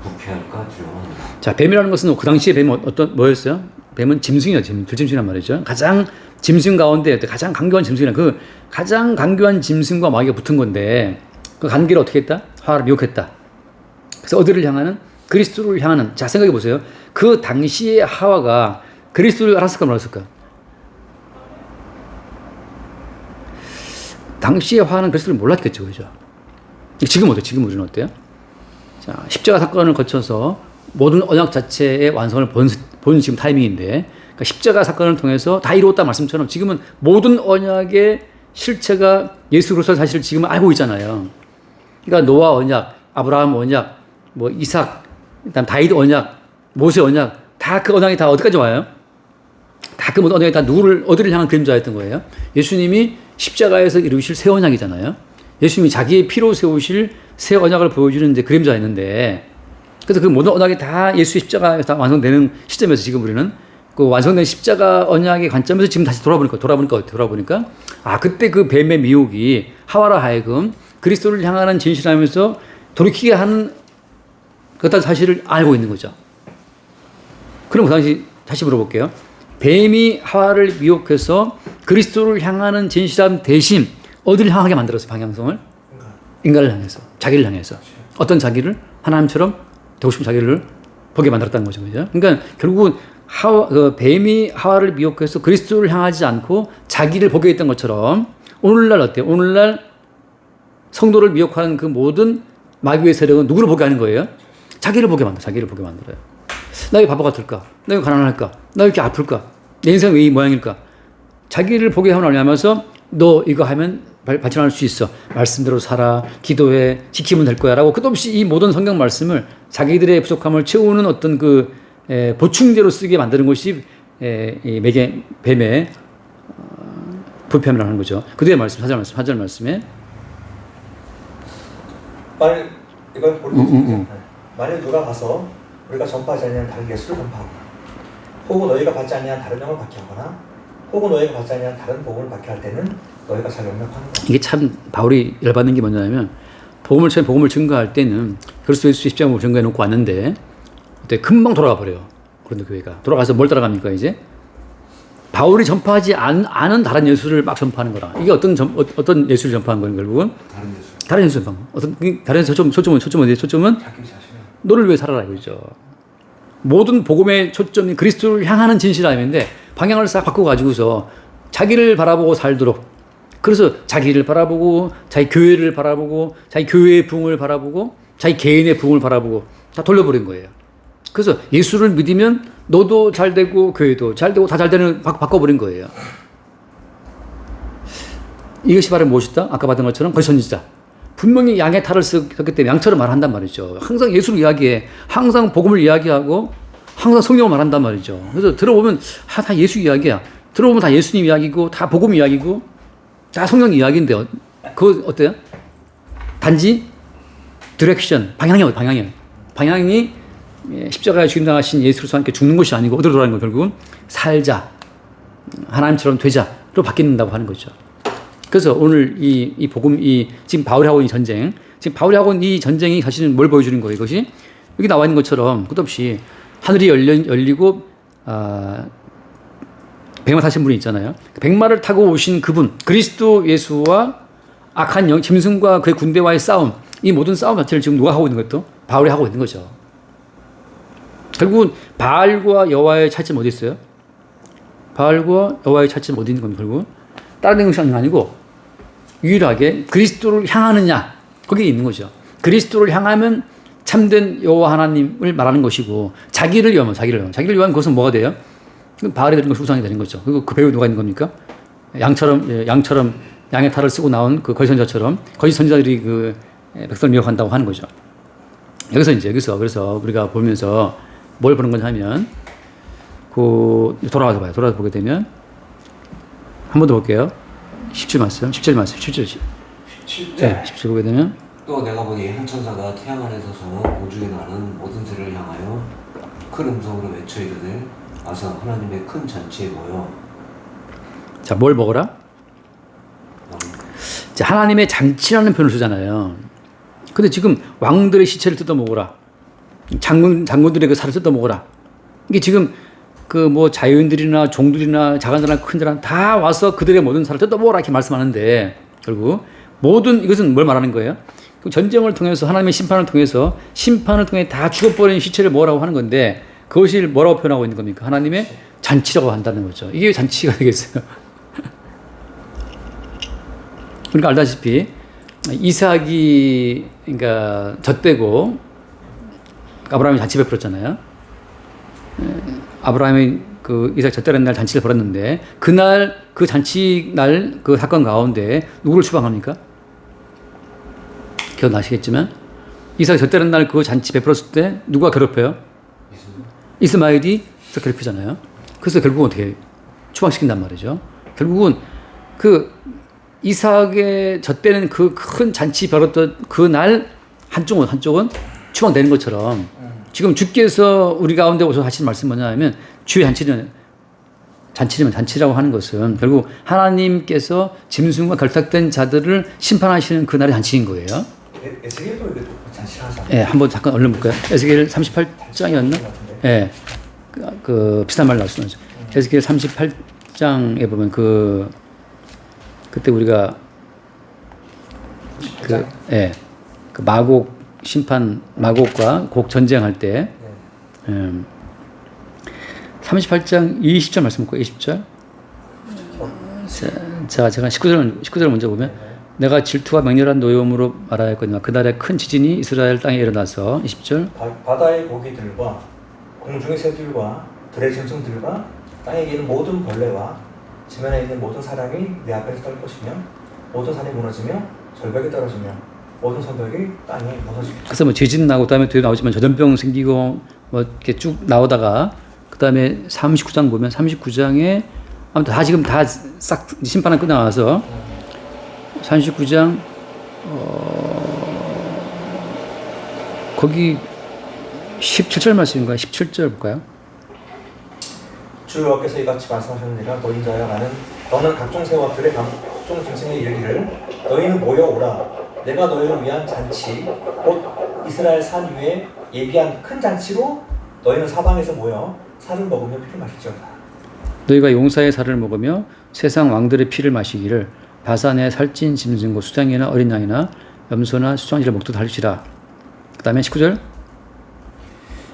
부패할까 두려워합니다. 자, 뱀이라는 것은 그 당시에 뱀은 뭐였어요? 뱀은 짐승이었죠. 들짐승이란 말이죠. 가장 짐승 가운데 가장 강교한 짐승이란 그 가장 강교한 짐승과 마귀가 붙은 건데 그 관계를 어떻게 했다? 하와를 미혹했다. 그래서 어디를 향하는? 그리스도를 향하는. 자, 생각해 보세요. 그 당시에 하와가 그리스도를 알았을까 몰랐을까? 당시에 하와는 그리스도를 몰랐겠죠, 그죠? 지금 어때요? 지금 우리는 어때요? 자, 십자가 사건을 거쳐서 모든 언약 자체의 완성을 본 지금 타이밍인데, 그러니까 십자가 사건을 통해서 다 이루었다 말씀처럼 지금은 모든 언약의 실체가 예수 그리스도 사실을 지금은 알고 있잖아요. 그러니까 노아 언약, 아브라함 언약, 뭐 이삭, 그다음 다윗 언약, 모세 언약, 다 그 언약이 다 어디까지 와요? 다 그 모든 언약이 다 어디를 향한 그림자였던 거예요? 예수님이 십자가에서 이루실 새 언약이잖아요. 예수님이 자기의 피로 세우실 새 언약을 보여주는 이제 그림자였는데, 그래서 그 모든 언약이 다 예수의 십자가에서 다 완성되는 시점에서 지금 우리는 그 완성된 십자가 언약의 관점에서 지금 다시 돌아보니까 아, 그때 그 뱀의 미혹이 하와라 하여금 그리스도를 향하는 진실하면서 돌이키게 하는 그런 사실을 알고 있는 거죠. 그럼 그 당시 다시 물어볼게요. 뱀이 하와를 미혹해서 그리스도를 향하는 진실함 대신 어디를 향하게 만들었어요? 방향성을? 인간을 향해서, 자기를 향해서. 어떤 자기를? 하나님처럼 되고 싶은 자기를 보게 만들었다는 거죠. 그죠? 그러니까 결국은 뱀이 하와를 미혹해서 그리스도를 향하지 않고 자기를 보게 했던 것처럼 오늘날 어때요? 오늘날 성도를 미혹하는 그 모든 마귀의 세력은 누구를 보게 하는 거예요? 자기를 보게 만들어요. 나 왜 바보 같을까? 나 왜 가난할까? 나 왜 이렇게 아플까? 내 인생 왜 이 모양일까? 자기를 보게 하면서 너 이거 하면 발전할 수 있어. 말씀대로 살아. 기도해. 지키면 될 거야. 라고 끝없이 이 모든 성경 말씀을 자기들의 부족함을 채우는 어떤 그 보충제로 쓰게 만드는 것이 이 뱀의 불편이라는 거죠. 그 뒤에 말씀, 4절 말씀에 만일 이건 본인이죠. 만일 누가 가서 우리가 전파하지 아니한 다른 예수를 전파하거나 혹은 너희가 받지 아니한 다른 영을 받게 하거나 혹은 너희가 받지 아니한 다른 복음을 받게 할 때는 너희가 잘 용납하는 거야. 이게 참 바울이 열받는 게 뭐냐면 복음을 증거할 때는 그리스도 예수 십자가를 증거해 놓고 왔는데 그때 금방 돌아가 버려요. 그런데 교회가 돌아가서 뭘 따라갑니까 이제? 바울이 전파하지 않은 다른 예수를 막 전파하는 거라. 이게 어떤 예수를 전파하는 거는 결국은 다른 예수 전파하는 거. 다른 예수 초점은 어디에? 초점은 너를 위해 살아라 이거죠. 모든 복음의 초점이 그리스도를 향하는 진실함인데 방향을 싹 바꾸고 가지고서 자기를 바라보고 살도록, 그래서 자기를 바라보고 자기 교회를 바라보고 자기 교회의 부흥을 바라보고 자기 개인의 부흥을 바라보고 다 돌려버린 거예요. 그래서 예수를 믿으면 너도 잘 되고 교회도 잘 되고 다 잘 되는 바꿔버린 거예요. 이것이 바로 무엇이다? 아까 봤던 것처럼 거짓 선지자. 분명히 양의 탈을 썼기 때문에 양처럼 말한단 말이죠. 항상 예수를 이야기해. 항상 복음을 이야기하고 항상 성경을 말한단 말이죠. 그래서 들어보면 다 예수 이야기야. 들어보면 다 예수님 이야기고 다 복음 이야기고 다 성경 이야기인데 그거 어때요? 단지 디렉션, 방향이 십자가에 죽임당하신 예수 그리스도와 함께 죽는 것이 아니고 어디로 돌아가는 거 결국은 살자, 하나님처럼 되자로 바뀐다고 하는 거죠. 그래서 오늘 이 복음, 지금 바울이 하고 있는 전쟁, 지금 바울이 하고 있는 이 전쟁이 사실은 뭘 보여주는 거예요? 이것이 여기 나와 있는 것처럼 끝없이 하늘이 열리고 백마 타신 분이 있잖아요. 백마를 타고 오신 그분, 그리스도 예수와 악한 짐승과 그의 군대와의 싸움, 이 모든 싸움 자체를 지금 누가 하고 있는 것도 바울이 하고 있는 거죠. 결국은 바알과 여호와의 차이점은 어디 있어요? 바알과 여호와의 차이점은 어디 있는 겁니까? 결국은 다른 것이 아니고 유일하게 그리스도를 향하느냐, 거기에 있는 거죠. 그리스도를 향하면 참된 여호와 하나님을 말하는 것이고 자기를 위하면 그것은 뭐가 돼요? 바알이 되는 것이 우상이 되는 거죠. 그리고 그 배우 누가 있는 겁니까? 양처럼 양의 탈을 쓰고 나온 그 거짓 선지자처럼 거짓 선지자들이 그 백성을 미혹한다고 하는 거죠. 여기서 그래서 우리가 보면서 뭘 보는 거냐 하면 돌아와서 봐요. 돌아와서 보게 되면 한 번 더 볼게요. 17절 말씀. 네, 17절 보게 되면 또 내가 보니 한 천사가 태양 안에 서서 공중에 나는 모든 새를 향하여 큰 음성으로 외쳐 이르되 와서 하나님의 큰 잔치에 모여. 자, 뭘 먹어라? 자, 하나님의 잔치라는 표현을 쓰잖아요. 근데 지금 왕들의 시체를 뜯어 먹어라. 장군들의 그 살을 뜯어 먹어라. 이게 지금 그 뭐 자유인들이나 종들이나 작은 자나 큰 자나 다 와서 그들의 모든 살을 뜯어 먹어라 이렇게 말씀하는데 결국 모든 이것은 뭘 말하는 거예요? 전쟁을 통해서 하나님의 심판을 통해 다 죽어버린 시체를 뭐라고 하는 건데 그것이 뭐라고 표현하고 있는 겁니까? 하나님의 잔치라고 한다는 거죠. 이게 왜 잔치가 되겠어요? 그러니까 알다시피 이삭이 그러니까 젖되고 아브라함이 잔치 베풀었잖아요. 아브라함이 그 이삭 젖되는 날 잔치를 벌였는데 그날 그 잔치 날 그 사건 가운데 누구를 추방합니까? 기억나시겠지만 이삭이 젖되는 날 그 잔치 베풀었을 때 누가 괴롭혀요? 이스마엘이 괴롭히잖아요. 그래서 결국은 어떻게 추방시킨단 말이죠. 결국은 그 이삭의 젖되는 그 큰 잔치 벌었던 그 날 한쪽은 추방되는 것처럼 지금 주께서 우리 가운데 오셔서 하신 말씀 뭐냐 하면 주의 잔치라고 하는 것은 결국 하나님께서 짐승과 결탁된 자들을 심판하시는 그날의 잔치인 거예요. 에스겔도 이게 잔치하잖아요. 네, 한번 잠깐 얼른 볼까요? 에스겔 38장이었나? 네, 그 비슷한 말 나왔었죠. 에스겔 38장에 보면 그때 우리가 그 마곡 심판 마곡과 곡 전쟁할 때 38장 20절 말씀 볼까요? 20절. 자, 제가 19절 먼저 보면 내가 질투와 맹렬한 노여움으로 말하였거니와 그날에 큰 지진이 이스라엘 땅에 일어나서 20절 바다의 고기들과 공중의 새들과 들의 짐승들과 땅에 있는 모든 벌레와 지면에 있는 모든 사람이 내 앞에서 떨 것이며 모든 산이 무너지며 절벽이 떨어지며 모든 성벽이 땅에 무너지고. 그래서 뭐 지진 나고 그다음에 뒤에 나오지만 전염병 생기고 뭐 이렇게 쭉 나오다가 그다음에 39장 보면 39장에 아무튼 다 지금 다 싹 심판은 끝나와서 39장 거기 17절 말씀인가요? 17절 볼까요? 주 여호와께서 이같이 말씀하셨느니라. 노인자여, 너는 각종 새와 들의 각종 짐승에 이르기를 너희는 모여오라. 내가 너희를 위한 잔치 곧 이스라엘 산 위에 예비한 큰 잔치로 너희는 사방에서 모여 살을 먹으며 피를 마실지어다. 너희가 용사의 살을 먹으며 세상 왕들의 피를 마시기를 바산의 살찐 짐승과 수장이나 어린 양이나 염소나 수장지를 먹듯 할지라. 그 다음에 19절.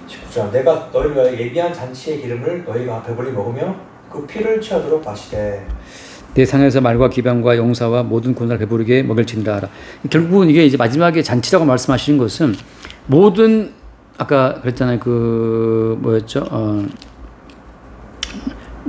19절 내가 너희를 위하여 예비한 잔치의 기름을 너희가 배불리 먹으며 그 피를 취하도록 마시되 내 상에서 말과 기병과 용사와 모든 군사를 배부르게 먹일지니라 하라. 결국은 이게 이제 마지막에 잔치라고 말씀하시는 것은 모든 아까 그랬잖아요. 그 뭐였죠?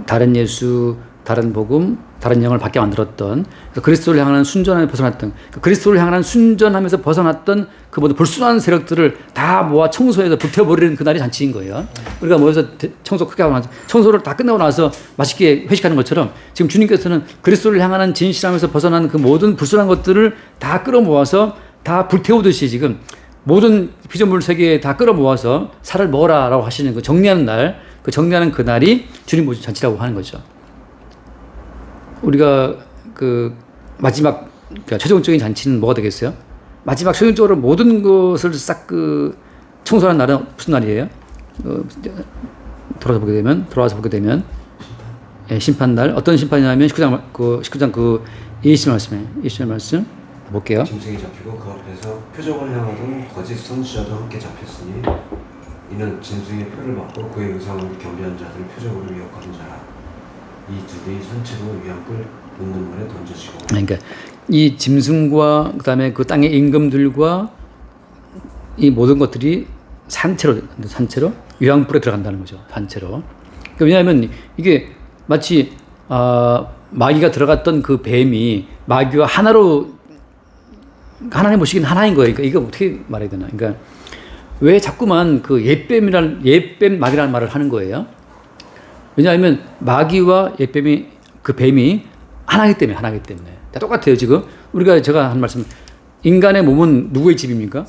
다른 예수, 다른 복음, 다른 영을 받게 만들었던 그리스도를 향하는 순전함에 벗어났던 그리스도를 향하는 순전함에서 벗어났던 그 모든 불순한 세력들을 다 모아 청소해서 불태워버리는 그날이 잔치인 거예요. 우리가 모여서 청소 크게 하고 나서 청소를 다 끝나고 나서 맛있게 회식하는 것처럼 지금 주님께서는 그리스도를 향하는 진실함에서 벗어난 그 모든 불순한 것들을 다 끌어모아서 다 불태우듯이 지금 모든 피조물 세계에 다 끌어모아서 살을 먹어라라고 하시는 그 정리하는 날, 그 정리하는 그 날이 주님 모신 잔치라고 하는 거죠. 우리가 그 마지막 그러니까 최종적인 잔치는 뭐가 되겠어요? 마지막 최종적으로 모든 것을 싹 그 청소하는 날은 무슨 날이에요? 돌아와서 보게 되면 예, 심판날. 어떤 심판이냐면 19장 그 20절 말씀 볼게요. 짐승이 잡히고 그 앞에서 표적을 향하던 거짓 선지자도 함께 잡혔으니 이는 짐승의 표를 받고 그의 의상을 경배한 자들을 표적으로 위협하는 자라. 이 둘이 산채로 위안불 묻는 물에 던져지고. 그러니까 이 짐승과 그다음에 그 땅의 임금들과 이 모든 것들이 산채로 위안불에 들어간다는 거죠. 산채로. 그러니까 왜냐하면 이게 마치 마귀가 들어갔던 그 뱀이 마귀와 하나님 보시기엔 하나인 거예요. 그러니까 이거 어떻게 말해야 되나? 그러니까 왜 자꾸만 그 옛뱀 마귀라는 말을 하는 거예요? 왜냐하면 마귀와 옛뱀이 그 뱀이 하나이기 때문에 똑같아요. 지금 제가 한 말씀, 인간의 몸은 누구의 집입니까?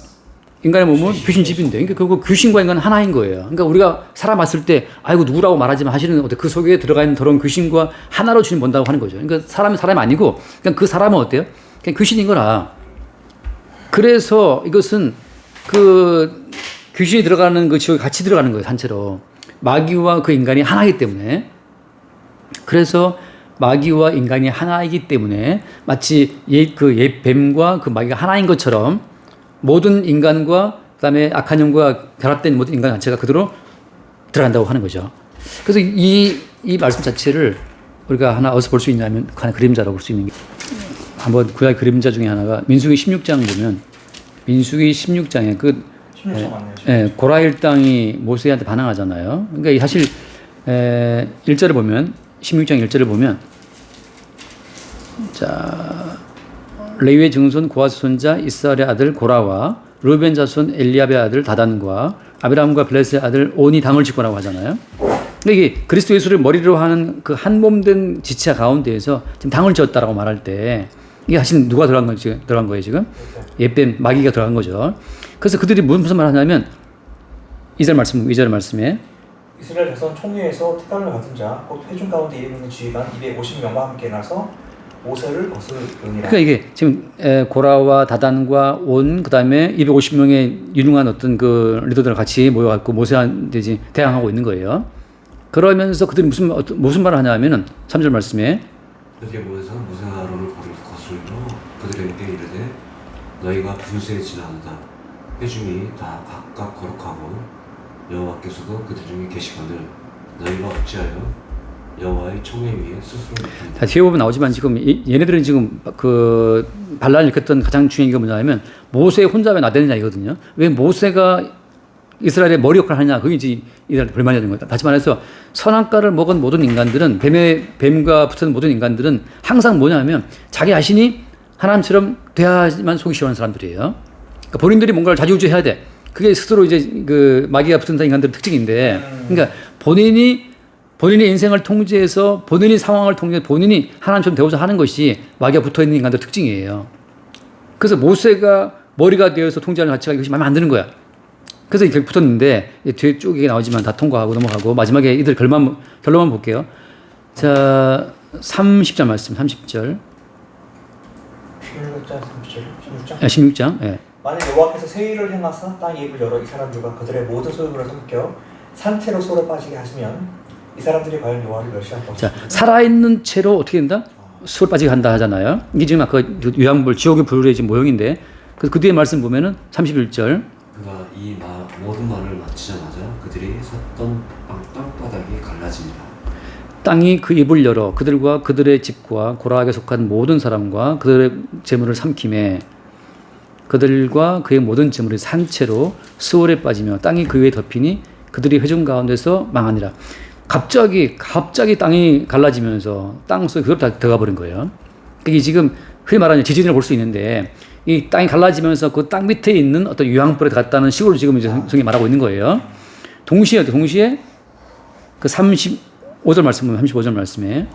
인간의 몸은 귀신 집인데, 그러니까 그 귀신과 인간은 하나인 거예요. 그러니까 우리가 사람 봤을 때 아이고 누구라고 말하지만 하시는 어때 그 속에 들어가 있는 더러운 귀신과 하나로 주님 본다고 하는 거죠. 그러니까 사람이 아니고 그냥 그 사람은 어때요? 그냥 귀신인 거라. 그래서 이것은 그 귀신이 들어가는 그 지옥에 같이 들어가는 거예요. 단체로. 마귀와 그 인간이 하나이기 때문에. 그래서 마귀와 인간이 하나이기 때문에 마치 옛 뱀과 그 마귀가 하나인 것처럼 모든 인간과 그다음에 악한 영과 결합된 모든 인간 자체가 그대로 들어간다고 하는 거죠. 그래서 이 말씀 자체를 우리가 하나 어디서 볼 수 있냐면 하나 그림자라고 볼 수 있는 게 한번 구약 그림자 중에 하나가 민수기 16장 보면 민수기 16장에 16장 맞네요. 고라 일당이 모세한테 반항하잖아요. 그러니까 사실 1절을 보면 16장 1절을 보면 자 레위의 증손 고아스 손자 이스라엘의 아들 고라와 르벤 자손 엘리압의 아들 다단과 아비람과 블레스의 아들 온이 당을 짓고라고 하잖아요. 근데 이게 그리스도 예수를 머리로 하는 그 한 몸된 지체 가운데에서 지금 당을 지었다라고 말할 때 이게 사실 누가 들어간 거예요 지금? 옛뱀 마귀가 들어간 거죠. 그래서 그들이 무슨 말을 하냐면 2절 말씀에 이스라엘 자손 총회에서 택함을 받은 자 곧 회중 가운데 이름 있는 지휘관 250명과 함께 나서 모세를 거스르니라. 그러니까 이게 지금 고라와 다단과 온 그다음에 250명의 유능한 어떤 그 리더들 같이 모여갖고 모세한테 이제 대항하고 있는 거예요. 그러면서 그들이 무슨 말을 하냐면은 3절 말씀에 그렇게 모여서 모세가 아론을 거슬러 그들에게 이르되 너희가 분수에 지나가다 회중이 다 각각 거룩하고 여호와께서도 그들 중에 계시거늘 너희가 어찌하여 여호와의 총회 위에 스스로 자, 뒤에 보면 나오지만 지금 얘네들은 지금 그 반란을 일으켰던 가장 중요한 게 뭐냐면 모세 혼자 왜 나대느냐 이거든요. 왜 모세가 이스라엘의 머리 역할을 하냐 그게 이제 이스라엘 불만이 되는 거다. 다시 말해서 선악과를 먹은 모든 인간들은 뱀과 붙은 모든 인간들은 항상 뭐냐면 자기 자신이 하나님처럼 돼야만 속이 시원한 사람들이에요. 그러니까 본인들이 뭔가를 자주우지해야 돼. 그게 스스로 이제 그 마귀가 붙은 인간들의 특징인데, 그러니까 본인의 인생을 통제해서 본인의 상황을 통제 본인이 하나님처럼 되고자 하는 것이 마귀가 붙어 있는 인간들의 특징이에요. 그래서 모세가 머리가 되어서 통제하는 자체가 이것이 마음에 안 드는 거야. 그래서 이렇게 붙었는데 뒤에 쭉 이게 나오지만 다 통과하고 넘어가고 마지막에 이들 결론만 볼게요. 자, 30절 말씀, 30절. 16장 30절 16장 16장. 예. 만일 여호와께서 새 일을 행하사 땅의 입을 열어 이 사람들과 그들의 모든 소유물을 삼켜 산채로 소로 빠지게 하시면 이 사람들이 과연 여호와를 멸시할 것이다. 자, 살아있는 채로 어떻게 된다? 수월 빠지게 한다 하잖아요. 이게 지금 아까 유황불, 지옥의 불의 지금 모형인데 그 뒤에 말씀 보면은 31절. 그가 이 모든 말을 마치자마자 그들이 섰던 땅바닥이 갈라집니다. 땅이 그 입을 열어 그들과 그들의 집과 고라에게 속한 모든 사람과 그들의 재물을 삼킴에 그들과 그의 모든 재물이 산채로 수월에 빠지며 땅이 그 위에 덮이니 그들이 회중 가운데서 망하니라. 갑자기 땅이 갈라지면서 땅 속에 그걸 다 들어가 버린 거예요. 그게 지금 흔히 말하는 지진을 볼 수 있는데 이 땅이 갈라지면서 그 땅 밑에 있는 어떤 유황불에 들어갔다는 식으로 지금 이제 성경이 말하고 있는 거예요. 동시에 그 35절 말씀 보면 35절 말씀에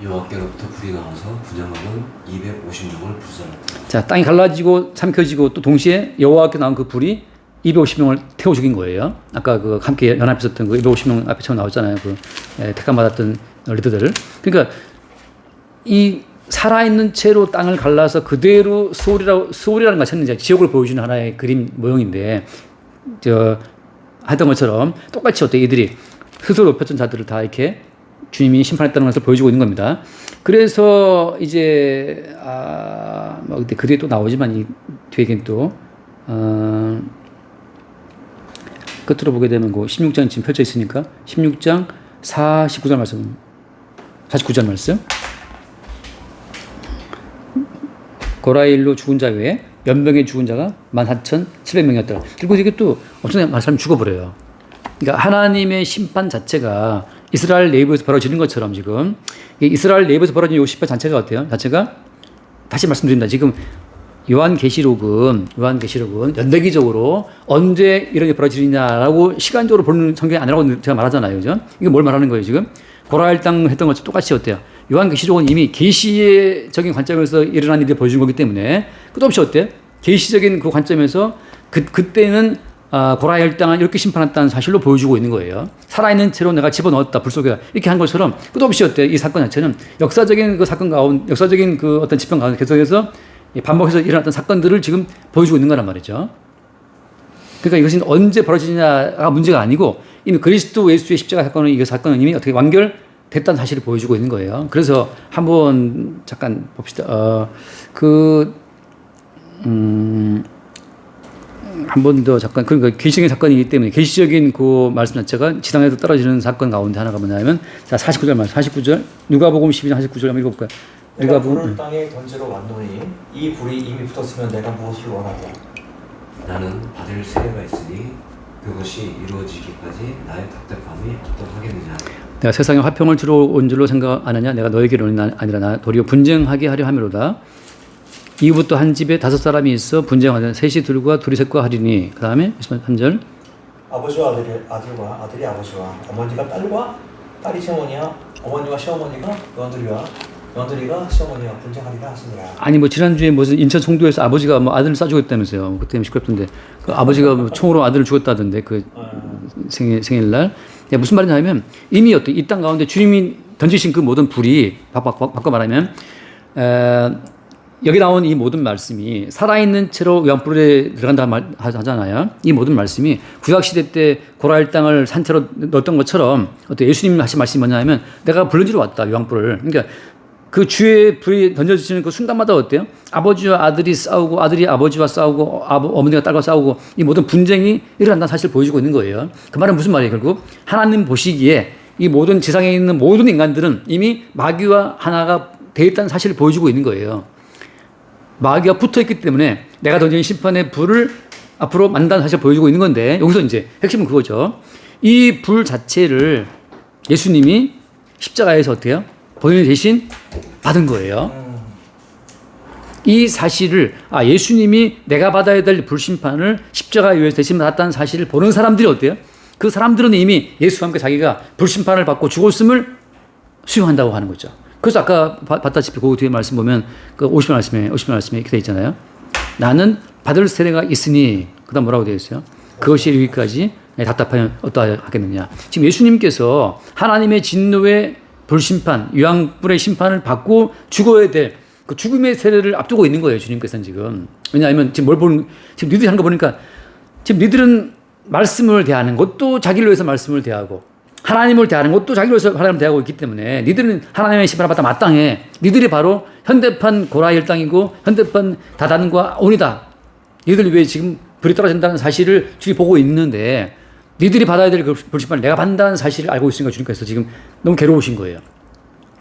여호와께로부터 불이 나와서 분양하는 250명을 불살랐다. 자, 땅이 갈라지고 삼켜지고 또 동시에 여호와께 나온 그 불이 250명을 태워 죽인 거예요. 아까 그 함께 연합했었던 그 250명 앞에 처음 나왔잖아요. 그 택함 받았던 리더들. 그러니까 이 살아있는 채로 땅을 갈라서 그대로 수월이라는 것은 이제 지옥을 보여주는 하나의 그림 모형인데 하던 것처럼 똑같이 어때 이들이 스스로 높였던 자들을 다 이렇게 주님이 심판했다는 것을 보여주고 있는 겁니다. 그래서 이제 그 뒤에 또 나오지만 이 뒤에는 또 끝으로 보게 되면 그 16장 지금 펼쳐 있으니까 16장 49절 말씀 49절 말씀 고라일로 죽은 자 외에 연병에 죽은 자가 14,700명이었더라. 그리고 이게 또 엄청나게 사람이 죽어버려요. 그러니까 하나님의 심판 자체가 이스라엘 내부에서 벌어지는 것처럼 지금 이스라엘 내부에서 벌어진 이 심판 자체가 어때요? 자체가 다시 말씀드립니다. 지금 요한계시록은 연대기적으로 언제 이런 게 벌어지느냐라고 시간적으로 보는 성경이 아니라고 제가 말하잖아요. 그죠? 이게 뭘 말하는 거예요, 지금? 고라일 땅 했던 것처럼 똑같이 어때요? 요한계시록은 이미 계시적인 관점에서 일어난 일이 보여준 거기 때문에 끝없이 어때? 계시적인 그 관점에서 그때는 고라일 땅을 이렇게 심판했다는 사실로 보여주고 있는 거예요. 살아있는 채로 내가 집어넣었다, 불 속에 이렇게 한 것처럼 끝없이 어때? 이 사건 자체는 역사적인 그 사건 가운데, 역사적인 그 어떤 집단 가운데 계속해서 반복해서 일어났던 사건들을 지금 보여주고 있는 거란 말이죠. 그러니까 이것은 언제 벌어지냐가 문제가 아니고 이미 그리스도 예수의 십자가 사건은 이 사건은 이미 어떻게 완결됐다는 사실을 보여주고 있는 거예요. 그래서 한번 잠깐 봅시다. 한 번 더 잠깐 그러니까 계시적인 사건이기 때문에 계시적인 그 말씀 자체가 지상에서 떨어지는 사건 가운데 하나가 뭐냐면 자 49절 말씀 49절 누가복음 12장 49절 한번 읽어볼까요? 내가 불을 땅에 던지러 왔노니 이 불이 이미 붙었으면 내가 무엇을 원하냐? 나는 받을 세례가 있으니 그것이 이루어지기까지 나의 답답함이 어떠하겠느냐. 내가 세상에 화평을 주러 온 줄로 생각 안 하냐? 내가 너에게로 아니라 나 도리어 분쟁하게 하려 함이로다. 이후부터 한 집에 5사람이 있어 분쟁하되 셋이 둘과 둘이 셋과 하리니. 그 다음에 3절 아버지와 아들과 아들이 아버지와 어머니가 딸과 딸이 시어머니와 어머니와 시어머니가 며느리가 시어머니와 분쟁하리라 하시니라. 아니 뭐 지난주에 무슨 인천 송도에서 아버지가 뭐 아들을 쏴 죽였다면서요. 그때 시끄럽던데 그 아버지가 뭐 총으로 아들을 죽였다던데 그 생일날 무슨 말이냐면 이미 어떤 이 땅 가운데 주님이 던지신 그 모든 불이 바꿔 말하면 여기 나온 이 모든 말씀이 살아있는 채로 유황불에 들어간다 하잖아요. 이 모든 말씀이 구약시대 때 고라일 땅을 산채로 넣었던 것처럼 어떤 예수님 하신 말씀이 뭐냐면 내가 불러주러 왔다 유황불을. 그러니까 그 주의 불이 던져지는 그 순간마다 어때요? 아버지와 아들이 싸우고 아들이 아버지와 싸우고 어머니가 딸과 싸우고 이 모든 분쟁이 일어난다는 사실을 보여주고 있는 거예요. 그 말은 무슨 말이에요? 결국 하나님 보시기에 이 모든 지상에 있는 모든 인간들은 이미 마귀와 하나가 되어 있다는 사실을 보여주고 있는 거예요. 마귀가 붙어 있기 때문에 내가 던진 심판의 불을 앞으로 만난다는 사실을 보여주고 있는 건데 여기서 이제 핵심은 그거죠. 이 불 자체를 예수님이 십자가에서 어때요? 본인 대신 받은 거예요. 이 사실을 예수님이 내가 받아야 될 불심판을 십자가에 의해서 대신 받았다는 사실을 보는 사람들이 어때요? 그 사람들은 이미 예수와 함께 자기가 불심판을 받고 죽었음을 수용한다고 하는 거죠. 그래서 아까 봤다시피 그 뒤에 말씀 보면 그 50절 말씀에 이렇게 되어 있잖아요. 나는 받을 세례가 있으니 그다음 뭐라고 되어 있어요? 그것이 이르기까지 답답하면 어떠하겠느냐. 지금 예수님께서 하나님의 진노의 불심판, 유황불의 심판을 받고 죽어야 될 그 죽음의 세례를 앞두고 있는 거예요. 주님께서는 지금. 왜냐하면 지금 지금 니들이 하는 거 보니까 지금 니들은 말씀을 대하는 것도 자기를 위해서 말씀을 대하고 하나님을 대하는 것도 자기를 위해서 하나님을 대하고 있기 때문에 니들은 하나님의 심판을 받아 마땅해. 니들이 바로 현대판 고라 일당이고 현대판 다단과 온이다. 니들 왜 지금 불이 떨어진다는 사실을 주님이 보고 있는데 니들이 받아야 될 그 불심판을 내가 받는다는 사실을 알고 있으니까 주님께서 지금 너무 괴로우신 거예요.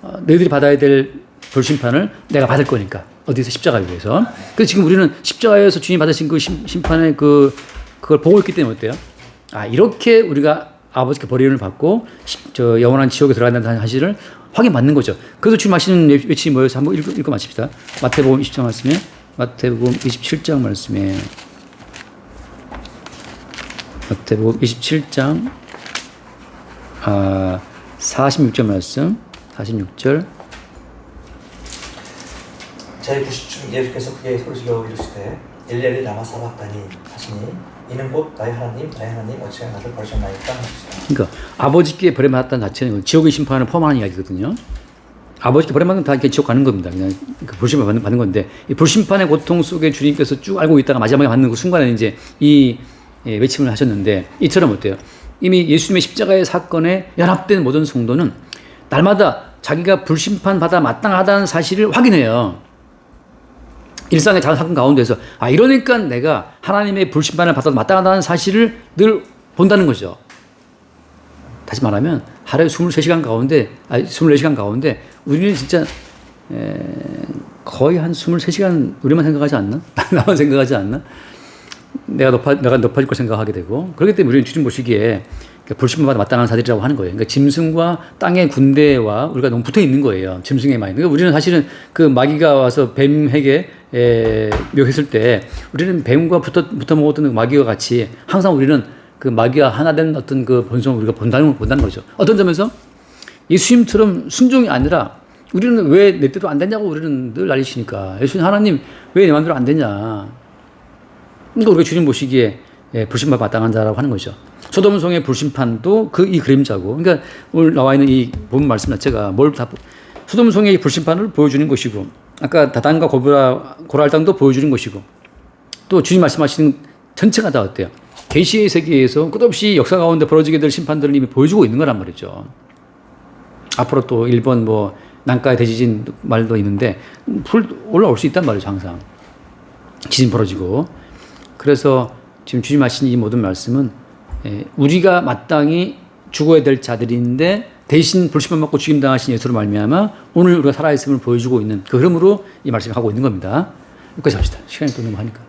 너희들이 받아야 될 불심판을 내가 받을 거니까. 어디서 십자가에 의해서. 그래서 지금 우리는 십자가에서 주님이 받으신 그 심판의 그걸 보고 있기 때문에 어때요? 이렇게 우리가 아버지께 버림을 받고 영원한 지옥에 들어간다는 사실을 확인받는 거죠. 그래서 주님 하시는 외침이 뭐여서 한번 읽고 마칩시다. 마태복음 27장 말씀에 마태복음 27장 말씀에 마태복음 27장 46절 말씀 46절 제90중 예수께서 그에게 소리지어 이르시되 엘리엘리 라마 사박다니 하시니 이는 곧 나의 하나님 어찌하여 나를 버리셨나이까 하시니라. 그러니까 아버지께 버림받았다는 자체는 지옥의 심판을 포함하는 이야기거든요. 아버지께 버림받으면 다 이렇게 지옥 가는 겁니다. 그냥 그 불심판 받는 건데 이 불심판의 고통 속에 주님께서 쭉 알고 있다가 마지막에 받는 그 순간에 이제 이 외침을 하셨는데 이처럼 어때요? 이미 예수님의 십자가의 사건에 연합된 모든 성도는 날마다 자기가 불심판 받아 마땅하다는 사실을 확인해요. 일상의 작은 사건 가운데서 이러니까 내가 하나님의 불심판을 받아 마땅하다는 사실을 늘 본다는 거죠. 다시 말하면 하루에 23시간 가운데 24시간 가운데 우리는 진짜 거의 한 23시간 우리만 생각하지 않나? 나만 생각하지 않나? 내가 높아질 걸 생각하게 되고 그렇기 때문에 우리는 주님 보시기에 불심판받아 마땅한 자들이라고 하는 거예요. 그러니까 짐승과 땅의 군대와 우리가 너무 붙어 있는 거예요. 짐승의 마귀. 그러니까 우리는 사실은 그 마귀가 와서 뱀에게 묘했을 때 우리는 뱀과 붙어 먹었던 마귀와 같이 항상 우리는 그 마귀와 하나 된 어떤 그 본성을 우리가 본다는 거죠. 어떤 점에서 예수님처럼 순종이 아니라 우리는 왜 내 뜻대로 안 되냐고 우리는 늘 난리치니까 예수님 하나님 왜 내 마음대로 안 되냐. 그러니까 우리가 주님 보시기에 불심판 마땅한 자라고 하는 거죠. 소돔성의 불심판도 이 그림자고. 그러니까 오늘 나와 있는 이 본 말씀 자체가 소돔성의 불심판을 보여주는 것이고, 아까 다단과 고랄당도 보여주는 것이고, 또 주님 말씀하시는 전체가 다 어때요? 계시의 세계에서 끝없이 역사 가운데 벌어지게 될 심판들을 이미 보여주고 있는 거란 말이죠. 앞으로 또 일본 난카의 대지진 말도 있는데 불 올라올 수 있단 말이죠. 항상 지진 벌어지고. 그래서 지금 주님 하신 이 모든 말씀은 우리가 마땅히 죽어야 될 자들인데 대신 불심판 받고 죽임당하신 예수로 말미암아 오늘 우리가 살아있음을 보여주고 있는 그 흐름으로 이 말씀을 하고 있는 겁니다. 여기까지 합시다. 시간이 또 너무 하니까.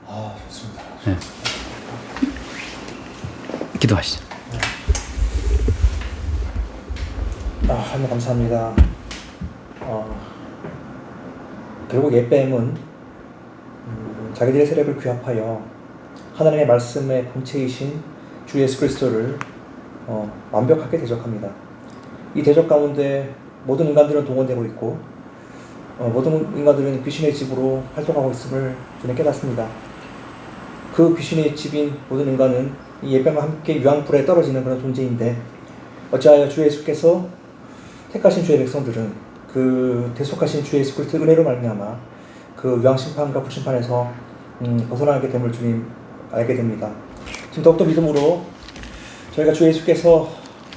좋습니다. 네. 기도하시죠. 하나님 감사합니다. 결국 예뱀은 자기들의 세력을 규합하여 하나님의 말씀의 본체이신 주 예수 그리스도를 완벽하게 대적합니다. 이 대적 가운데 모든 인간들은 동원되고 있고 모든 인간들은 귀신의 집으로 활동하고 있음을 저는 깨닫습니다. 그 귀신의 집인 모든 인간은 이 예뱀과 함께 유황불에 떨어지는 그런 존재인데 어찌하여 주 예수께서 택하신 주의 백성들은 그 대속하신 주 예수 그리스도의 은혜로 말미암아 그 유황심판과 불심판에서 벗어나게 됨을 주님 알게 됩니다. 지금 더욱더 믿음으로 저희가 주 예수께서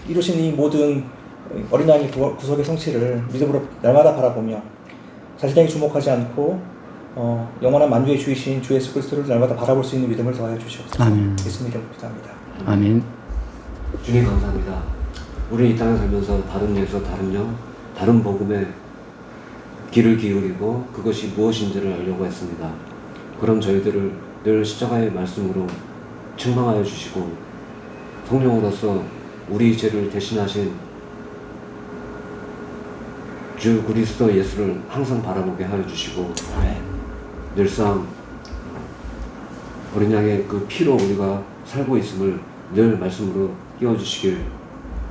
이루신 이 모든 어린 양의 구속의 성취를 믿음으로 날마다 바라보며 자신에게 주목하지 않고 영원한 만주의 주이신 주 예수 그리스도를 날마다 바라볼 수 있는 믿음을 더하여 주시옵소서. 아멘. 예수님 이름으로 기도합니다. 아멘. 주님 감사합니다. 우리 이 땅에 살면서 다른 예수, 다른 영, 다른 복음에 귀를 기울이고 그것이 무엇인지를 알려고 했습니다. 그럼 저희들을 늘 십자가의 말씀으로 책망하여 주시고 성령으로서 우리 죄를 대신하신 주 그리스도 예수를 항상 바라보게 하여 주시고 늘상 어린 양의 그 피로 우리가 살고 있음을 늘 말씀으로 띄워주시길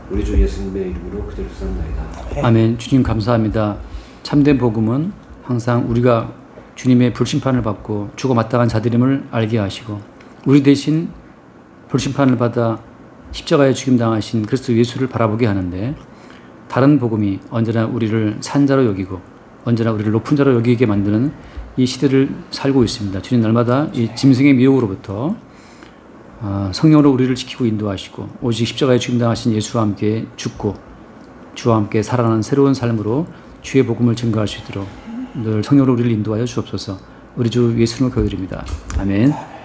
우리 주 예수님의 이름으로 그대로 쌉니다. 아멘. 주님 감사합니다. 참된 복음은 항상 우리가 주님의 불심판을 받고 죽어 마땅한 자들임을 알게 하시고 우리 대신 불심판을 받아 십자가에 죽임당하신 그리스도 예수를 바라보게 하는데 다른 복음이 언제나 우리를 산자로 여기고 언제나 우리를 높은 자로 여기게 만드는 이 시대를 살고 있습니다. 주님 날마다 이 짐승의 미혹으로부터 성령으로 우리를 지키고 인도하시고 오직 십자가에 죽임당하신 예수와 함께 죽고 주와 함께 살아가는 새로운 삶으로 주의 복음을 증거할 수 있도록 늘 성령으로 우리를 인도하여 주옵소서. 우리 주 예수님을 거드립니다. 아멘.